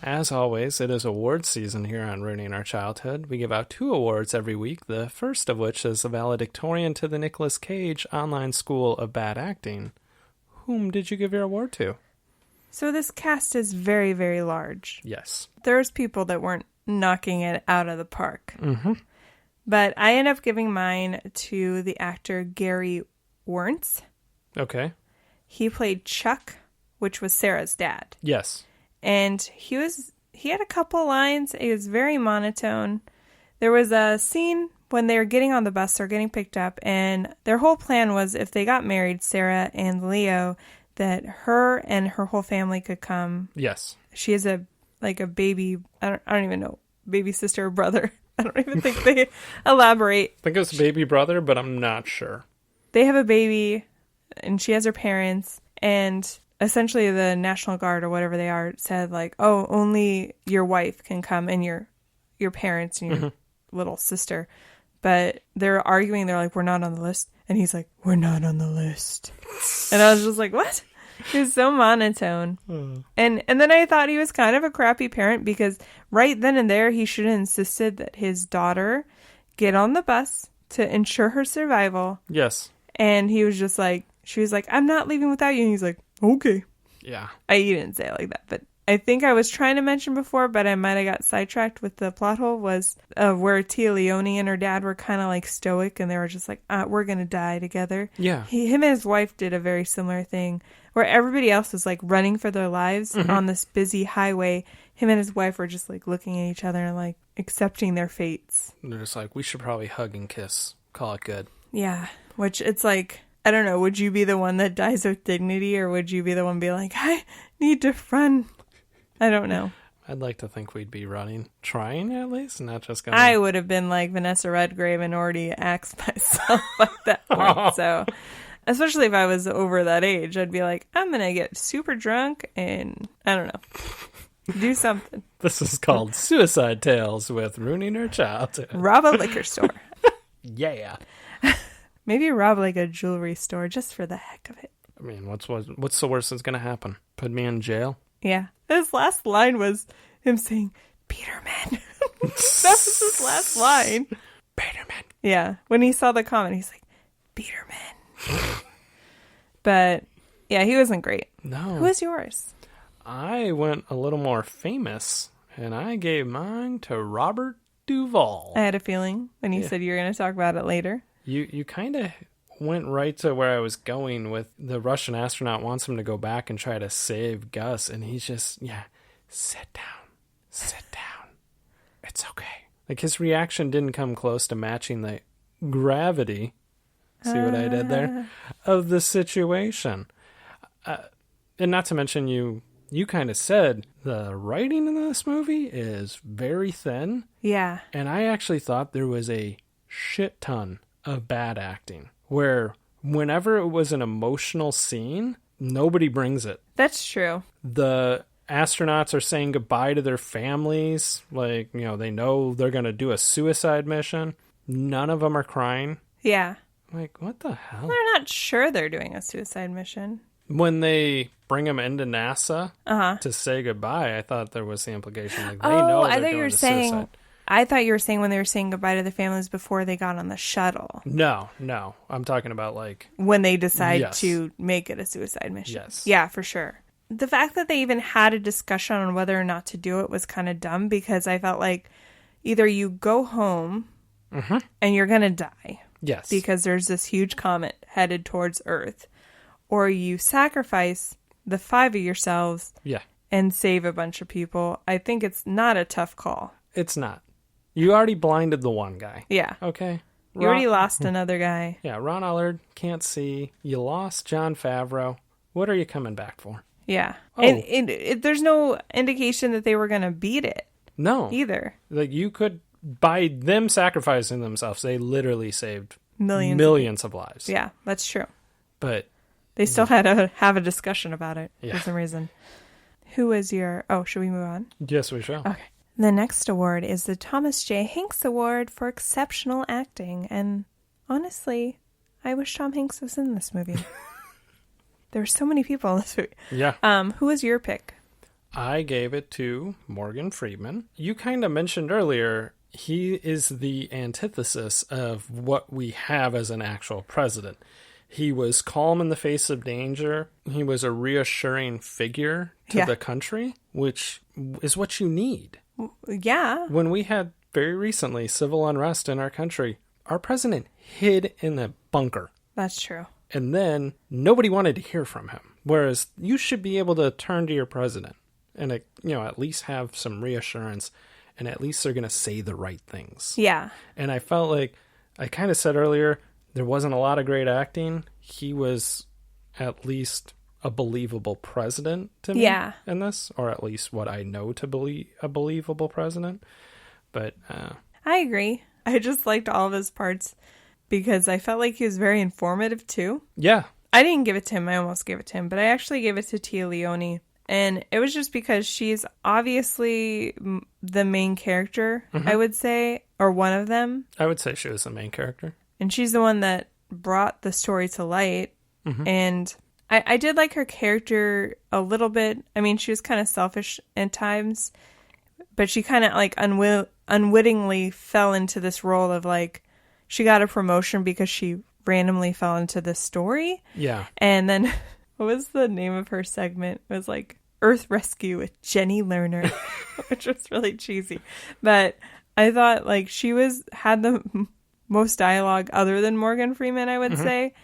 [SPEAKER 2] As always, it is awards season here on Ruining Our Childhood. We give out 2 awards every week, the first of which is the valedictorian to the Nicolas Cage Online School of Bad Acting. Whom did you give your award to?
[SPEAKER 1] So this cast is very, very large.
[SPEAKER 2] Yes.
[SPEAKER 1] There's people that weren't knocking it out of the park.
[SPEAKER 2] Mm-hmm.
[SPEAKER 1] But I end up giving mine to the actor Gary Werntz.
[SPEAKER 2] Okay.
[SPEAKER 1] He played Chuck, which was Sarah's dad.
[SPEAKER 2] Yes.
[SPEAKER 1] And he had a couple lines. It was very monotone. There was a scene when they were getting on the bus or getting picked up, and their whole plan was if they got married, Sarah and Leo, that her and her whole family could come.
[SPEAKER 2] Yes.
[SPEAKER 1] She has a baby, I don't even know, baby sister or brother. I don't even think they elaborate.
[SPEAKER 2] I think it was a baby brother, but I'm not sure.
[SPEAKER 1] They have a baby, and she has her parents, and essentially the National Guard or whatever they are said only your wife can come and your parents and your little sister. But they're arguing. They're like, we're not on the list. And he's like, we're not on the list. And I was just like, what? He was so monotone. And then I thought he was kind of a crappy parent because right then and there, he should have insisted that his daughter get on the bus to ensure her survival.
[SPEAKER 2] Yes.
[SPEAKER 1] And he was just like, she was like, I'm not leaving without you. And he's like, okay.
[SPEAKER 2] Yeah.
[SPEAKER 1] He didn't say it like that, but I think I was trying to mention before, but I might have got sidetracked with the plot hole was where Tia Leone and her dad were kind of like stoic and they were just like, we're going to die together.
[SPEAKER 2] Yeah.
[SPEAKER 1] Him and his wife did a very similar thing where everybody else was like running for their lives on this busy highway. Him and his wife were just like looking at each other and like accepting their fates.
[SPEAKER 2] And they're just like, we should probably hug and kiss. Call it good.
[SPEAKER 1] Yeah. Which it's like, I don't know, would you be the one that dies with dignity or would you be the one be like, I need to run? I don't know.
[SPEAKER 2] I'd like to think we'd be running, trying at least, not just going.
[SPEAKER 1] I would have been like Vanessa Redgrave and already axed myself at that point. So, especially if I was over that age, I'd be like, I'm going to get super drunk and, I don't know, do something.
[SPEAKER 2] This is called Suicide Tales with ruining her childhood.
[SPEAKER 1] Rob a liquor store.
[SPEAKER 2] Yeah.
[SPEAKER 1] Maybe rob like a jewelry store just for the heck of it.
[SPEAKER 2] I mean, what's the worst that's going to happen? Put me in jail?
[SPEAKER 1] Yeah. His last line was him saying, Peterman. That was his last line.
[SPEAKER 2] Peterman.
[SPEAKER 1] Yeah. When he saw the comment, he's like, Peterman. But, yeah, he wasn't great.
[SPEAKER 2] No.
[SPEAKER 1] Who was yours?
[SPEAKER 2] I went a little more famous, and I gave mine to Robert Duvall.
[SPEAKER 1] I had a feeling when you said you were going to talk about it later.
[SPEAKER 2] You kind of went right to where I was going with the Russian astronaut wants him to go back and try to save Gus, and he's just, sit down. It's okay. Like, his reaction didn't come close to matching the gravity, see what I did there, of the situation. And not to mention, you kind of said the writing in this movie is very thin.
[SPEAKER 1] Yeah.
[SPEAKER 2] And I actually thought there was a shit ton of bad acting where whenever it was an emotional scene, nobody brings it.
[SPEAKER 1] That's true.
[SPEAKER 2] The astronauts are saying goodbye to their families. Like, they know they're going to do a suicide mission. None of them are crying.
[SPEAKER 1] Yeah.
[SPEAKER 2] Like, what the hell?
[SPEAKER 1] They're not sure they're doing a suicide mission.
[SPEAKER 2] When they bring them into NASA to say goodbye, I thought there was the implication like they know they're doing a suicide.
[SPEAKER 1] I thought you were saying when they were saying goodbye to the families before they got on the shuttle.
[SPEAKER 2] No. I'm talking about like
[SPEAKER 1] when they decide to make it a suicide mission.
[SPEAKER 2] Yes.
[SPEAKER 1] Yeah, for sure. The fact that they even had a discussion on whether or not to do it was kind of dumb because I felt like either you go home and you're going to die.
[SPEAKER 2] Yes.
[SPEAKER 1] Because there's this huge comet headed towards Earth. Or you sacrifice the 5 of yourselves and save a bunch of people. I think it's not a tough call.
[SPEAKER 2] It's not. You already blinded the one guy.
[SPEAKER 1] Yeah.
[SPEAKER 2] Okay.
[SPEAKER 1] You already lost another guy.
[SPEAKER 2] Yeah, Ron Allard can't see. You lost Jon Favreau. What are you coming back for?
[SPEAKER 1] Yeah.
[SPEAKER 2] Oh.
[SPEAKER 1] And there's no indication that they were going to beat it.
[SPEAKER 2] No.
[SPEAKER 1] Either.
[SPEAKER 2] Like, you could, by them sacrificing themselves, they literally saved
[SPEAKER 1] millions
[SPEAKER 2] of lives.
[SPEAKER 1] Yeah, that's true.
[SPEAKER 2] But
[SPEAKER 1] they still had to have a discussion about it for
[SPEAKER 2] Yeah.
[SPEAKER 1] some reason. Who was your... Oh, should we move on?
[SPEAKER 2] Yes, we shall.
[SPEAKER 1] Okay. The next award is the Thomas J. Hanks Award for Exceptional Acting. And honestly, I wish Tom Hanks was in this movie. There were so many people in this movie.
[SPEAKER 2] Yeah.
[SPEAKER 1] Who was your pick?
[SPEAKER 2] I gave it to Morgan Freeman. You kind of mentioned earlier, he is the antithesis of what we have as an actual president. He was calm in the face of danger. He was a reassuring figure to the country, which is what you need.
[SPEAKER 1] Yeah.
[SPEAKER 2] When we had very recently civil unrest in our country, our president hid in a bunker.
[SPEAKER 1] That's true.
[SPEAKER 2] And then nobody wanted to hear from him. Whereas you should be able to turn to your president and, at least have some reassurance, and at least they're going to say the right things.
[SPEAKER 1] Yeah.
[SPEAKER 2] And I felt like, I kind of said earlier, there wasn't a lot of great acting. He was at least a believable president to me in this, or at least what I know to be a believable president. But
[SPEAKER 1] I agree. I just liked all of his parts because I felt like he was very informative too.
[SPEAKER 2] Yeah.
[SPEAKER 1] I didn't give it to him. I almost gave it to him, but I actually gave it to Tia Leone. And it was just because she's obviously the main character, I would say, or one of them.
[SPEAKER 2] I would say she was the main character.
[SPEAKER 1] And she's the one that brought the story to light. And I did like her character a little bit. I mean, she was kind of selfish at times, but she kind of like unwittingly fell into this role of like, she got a promotion because she randomly fell into this story.
[SPEAKER 2] Yeah.
[SPEAKER 1] And then, what was the name of her segment? It was like Earth Rescue with Jenny Lerner, which was really cheesy. But I thought like she had the most dialogue other than Morgan Freeman, I would say.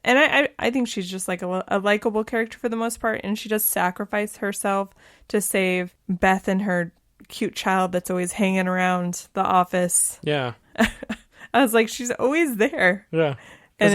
[SPEAKER 1] And I think she's just like a likable character for the most part. And she does sacrifice herself to save Beth and her cute child that's always hanging around the office.
[SPEAKER 2] Yeah.
[SPEAKER 1] I was like, she's always there.
[SPEAKER 2] Yeah. Because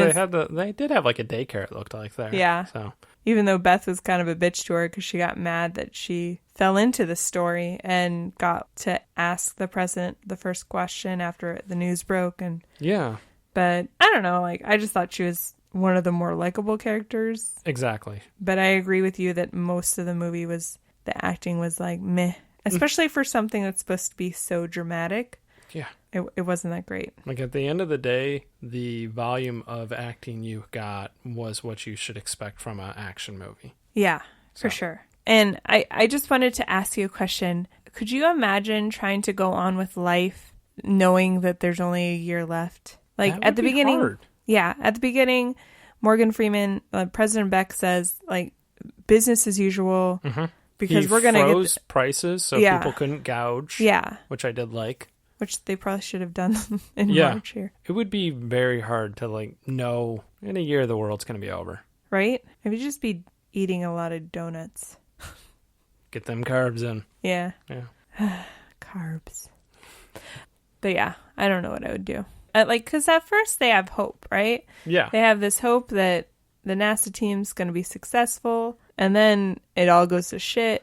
[SPEAKER 2] they did have like a daycare, it looked like there.
[SPEAKER 1] Yeah.
[SPEAKER 2] So
[SPEAKER 1] even though Beth was kind of a bitch to her because she got mad that she fell into the story and got to ask the president the first question after the news broke. And
[SPEAKER 2] yeah.
[SPEAKER 1] But I don't know, like I just thought she was one of the more likable characters.
[SPEAKER 2] Exactly.
[SPEAKER 1] But I agree with you that most of the movie the acting was like meh, especially for something that's supposed to be so dramatic.
[SPEAKER 2] Yeah.
[SPEAKER 1] It wasn't that great.
[SPEAKER 2] Like at the end of the day, the volume of acting you got was what you should expect from an action movie.
[SPEAKER 1] Yeah, for sure. And I just wanted to ask you a question. Could you imagine trying to go on with life knowing that there's only a year left? Like
[SPEAKER 2] That
[SPEAKER 1] at
[SPEAKER 2] would
[SPEAKER 1] the
[SPEAKER 2] be
[SPEAKER 1] beginning.
[SPEAKER 2] hard.
[SPEAKER 1] Yeah, at the beginning, Morgan Freeman, President Beck says like business as usual because we're going to
[SPEAKER 2] froze prices so people couldn't gouge.
[SPEAKER 1] Yeah.
[SPEAKER 2] Which I did like.
[SPEAKER 1] Which they probably should have done in
[SPEAKER 2] Yeah.
[SPEAKER 1] March here.
[SPEAKER 2] It would be very hard to like know in a year the world's going to be over.
[SPEAKER 1] Right? It would just be eating a lot of donuts.
[SPEAKER 2] Get them carbs in.
[SPEAKER 1] Yeah.
[SPEAKER 2] Yeah.
[SPEAKER 1] Carbs. But yeah, I don't know what I would do. Because at first they have hope, right?
[SPEAKER 2] Yeah.
[SPEAKER 1] They have this hope that the NASA team's going to be successful, and then it all goes to shit.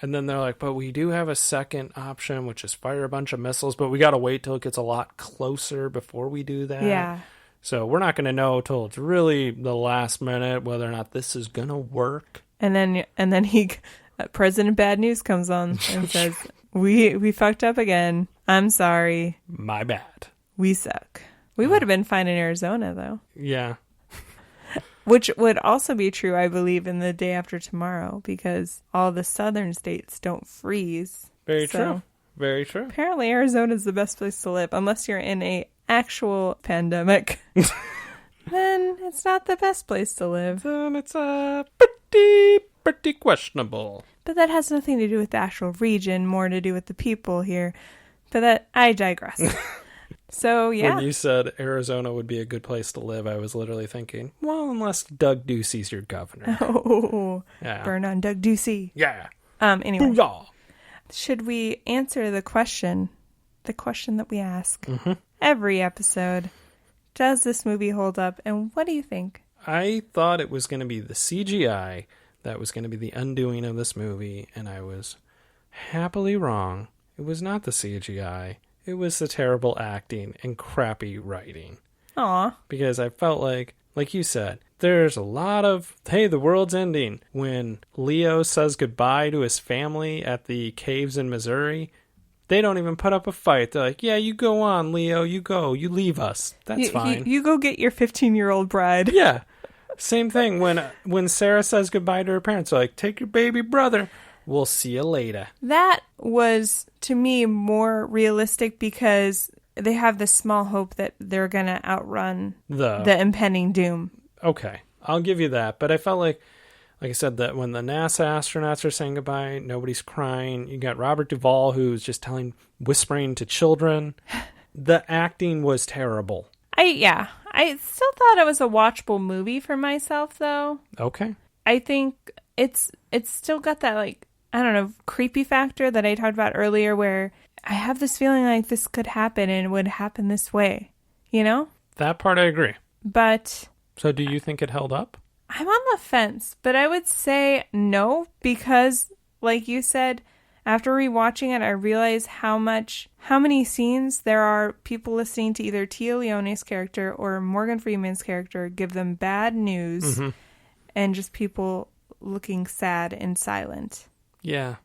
[SPEAKER 2] And then they're like, but we do have a second option, which is fire a bunch of missiles, but we got to wait till it gets a lot closer before we do that.
[SPEAKER 1] Yeah.
[SPEAKER 2] So we're not going to know till it's really the last minute whether or not this is going to work.
[SPEAKER 1] And then President Bad News comes on and says, we fucked up again. I'm sorry.
[SPEAKER 2] My bad.
[SPEAKER 1] We suck. We would have been fine in Arizona, though.
[SPEAKER 2] Yeah.
[SPEAKER 1] Which would also be true, I believe, in the day after tomorrow, because all the southern states don't freeze.
[SPEAKER 2] Very true. Very true.
[SPEAKER 1] Apparently, Arizona is the best place to live, unless you're in a actual pandemic. Then it's not the best place to live.
[SPEAKER 2] Then it's pretty questionable.
[SPEAKER 1] But that has nothing to do with the actual region, more to do with the people here. But I digress. So, yeah.
[SPEAKER 2] When you said Arizona would be a good place to live, I was literally thinking, well, unless Doug Ducey's your governor.
[SPEAKER 1] Oh,
[SPEAKER 2] yeah.
[SPEAKER 1] Burn on Doug Ducey.
[SPEAKER 2] Yeah.
[SPEAKER 1] Anyway,
[SPEAKER 2] Booyah.
[SPEAKER 1] should we answer the question that we ask every episode? Does this movie hold up? And what do you think?
[SPEAKER 2] I thought it was going to be the CGI that was going to be the undoing of this movie, and I was happily wrong. It was not the CGI. It was the terrible acting and crappy writing.
[SPEAKER 1] Aw.
[SPEAKER 2] Because I felt like you said, there's a lot of, hey, the world's ending. When Leo says goodbye to his family at the caves in Missouri, they don't even put up a fight. They're like, yeah, you go on, Leo, you go. You leave us. That's fine.
[SPEAKER 1] You go get your 15-year-old bride.
[SPEAKER 2] Yeah. Same thing when Sarah says goodbye to her parents. They're like, take your baby brother. We'll see you later.
[SPEAKER 1] That was, to me, more realistic because they have this small hope that they're going to outrun the impending doom.
[SPEAKER 2] Okay, I'll give you that. But I felt like I said, that when the NASA astronauts are saying goodbye, nobody's crying. You got Robert Duvall, who's just whispering to children. The acting was terrible.
[SPEAKER 1] I still thought it was a watchable movie for myself, though.
[SPEAKER 2] Okay.
[SPEAKER 1] I think it's still got that, like, I don't know, creepy factor that I talked about earlier where I have this feeling like this could happen and it would happen this way, you know?
[SPEAKER 2] That part I agree.
[SPEAKER 1] But...
[SPEAKER 2] So do you think it held up?
[SPEAKER 1] I'm on the fence, but I would say no because, like you said, after rewatching it, I realized how many scenes there are people listening to either Tia Leone's character or Morgan Freeman's character give them bad news and just people looking sad and silent.
[SPEAKER 2] Yeah.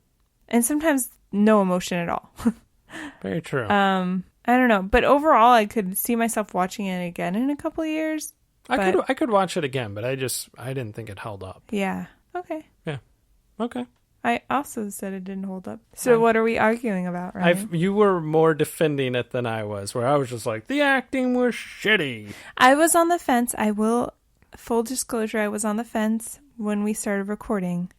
[SPEAKER 1] And sometimes no emotion at all.
[SPEAKER 2] Very true.
[SPEAKER 1] I don't know. But overall, I could see myself watching it again in a couple of years.
[SPEAKER 2] I could watch it again, but I didn't think it held up.
[SPEAKER 1] Yeah. Okay.
[SPEAKER 2] Yeah. Okay.
[SPEAKER 1] I also said it didn't hold up. So what are we arguing about, right?
[SPEAKER 2] You were more defending it than I was, where I was just like, the acting was shitty.
[SPEAKER 1] I was on the fence. Full disclosure, I was on the fence when we started recording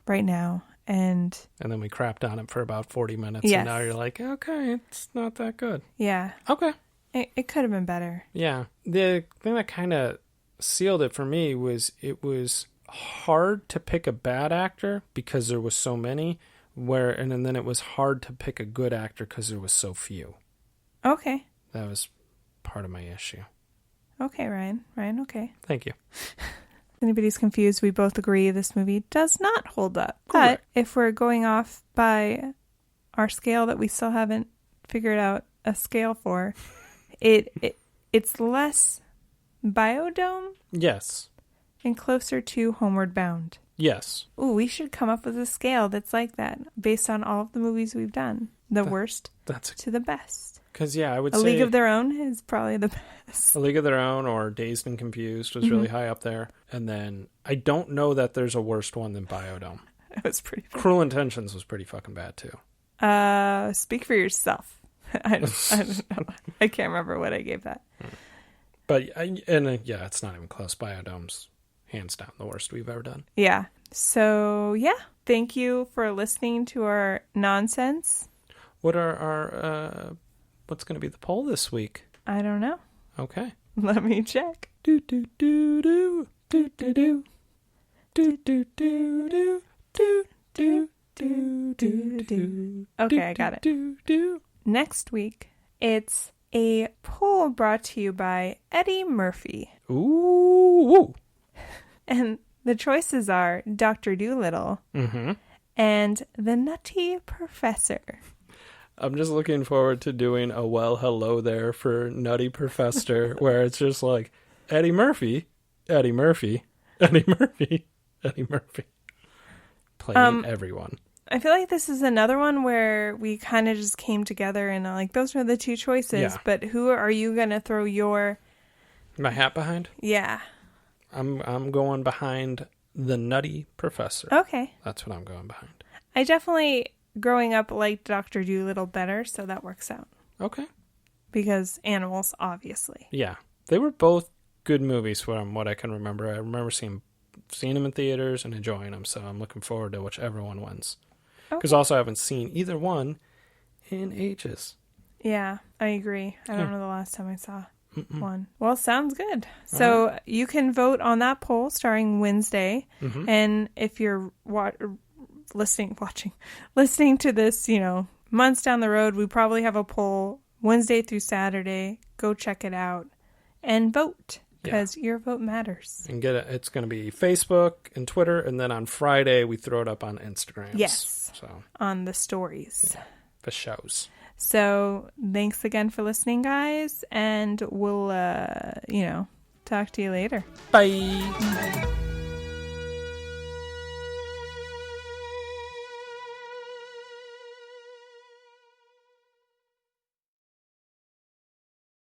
[SPEAKER 1] right now. And
[SPEAKER 2] then we crapped on it for about 40 minutes.
[SPEAKER 1] Yes.
[SPEAKER 2] And now you're like, okay, it's not that good.
[SPEAKER 1] Yeah.
[SPEAKER 2] Okay.
[SPEAKER 1] It could have been better.
[SPEAKER 2] Yeah. The thing that kind of sealed it for me was it was hard to pick a bad actor because there was so many, and then it was hard to pick a good actor because there was so few.
[SPEAKER 1] Okay.
[SPEAKER 2] That was part of my issue.
[SPEAKER 1] Okay, Ryan. Ryan, okay.
[SPEAKER 2] Thank you.
[SPEAKER 1] If anybody's confused, we both agree this movie does not hold up.
[SPEAKER 2] Correct.
[SPEAKER 1] But if we're going off by our scale that we still haven't figured out a scale for, it's less Biodome
[SPEAKER 2] Yes.
[SPEAKER 1] and closer to Homeward Bound.
[SPEAKER 2] Yes.
[SPEAKER 1] Ooh, we should come up with a scale that's like that based on all of the movies we've done. The worst to the best.
[SPEAKER 2] Because, yeah, I would
[SPEAKER 1] A
[SPEAKER 2] say...
[SPEAKER 1] League of Their Own is probably the best.
[SPEAKER 2] A League of Their Own or Dazed and Confused was really high up there. And then I don't know that there's a worse one than Biodome.
[SPEAKER 1] It was pretty bad.
[SPEAKER 2] Cruel Intentions was pretty fucking bad, too.
[SPEAKER 1] Speak for yourself. I don't know. I can't remember what I gave that.
[SPEAKER 2] But, yeah, it's not even close. Biodome's hands down the worst we've ever done.
[SPEAKER 1] Yeah. So, yeah. Thank you for listening to our nonsense.
[SPEAKER 2] What are our, what's going to be the poll this week?
[SPEAKER 1] I don't know.
[SPEAKER 2] Okay.
[SPEAKER 1] Let me check.
[SPEAKER 2] Do, do, do, do, do, do, do. Do, do, do, do, do, do, do, do, do.
[SPEAKER 1] Okay, I got it.
[SPEAKER 2] Do, do.
[SPEAKER 1] Next week, it's a poll brought to you by Eddie Murphy.
[SPEAKER 2] Ooh.
[SPEAKER 1] And the choices are Dr. Dolittle and The Nutty Professor.
[SPEAKER 2] I'm just looking forward to doing a well hello there for Nutty Professor, where it's just like Eddie Murphy, Eddie Murphy, Eddie Murphy, Eddie Murphy. Playing everyone.
[SPEAKER 1] I feel like this is another one where we kind of just came together and like, those are the two choices,
[SPEAKER 2] Yeah.
[SPEAKER 1] but who are you going to throw
[SPEAKER 2] My hat behind?
[SPEAKER 1] Yeah.
[SPEAKER 2] I'm going behind The Nutty Professor.
[SPEAKER 1] Okay.
[SPEAKER 2] That's what I'm going behind.
[SPEAKER 1] I definitely, growing up, liked Dr. Dolittle better, so that works out.
[SPEAKER 2] Okay.
[SPEAKER 1] Because animals, obviously.
[SPEAKER 2] Yeah. They were both good movies from what I can remember. I remember seeing them in theaters and enjoying them, so I'm looking forward to whichever one wins. Because also I haven't seen either one in ages.
[SPEAKER 1] Yeah, I agree. I don't know the last time I saw one. Well, sounds good. So you can vote on that poll starting Wednesday. And if you're listening to this, months down the road, we probably have a poll Wednesday through Saturday. Go check it out and vote. Because your vote matters.
[SPEAKER 2] And it's going to be Facebook and Twitter, and then on Friday we throw it up on Instagram.
[SPEAKER 1] Yes.
[SPEAKER 2] So
[SPEAKER 1] on the stories.
[SPEAKER 2] Yeah, for shows.
[SPEAKER 1] So thanks again for listening, guys, and we'll talk to you later.
[SPEAKER 2] Bye.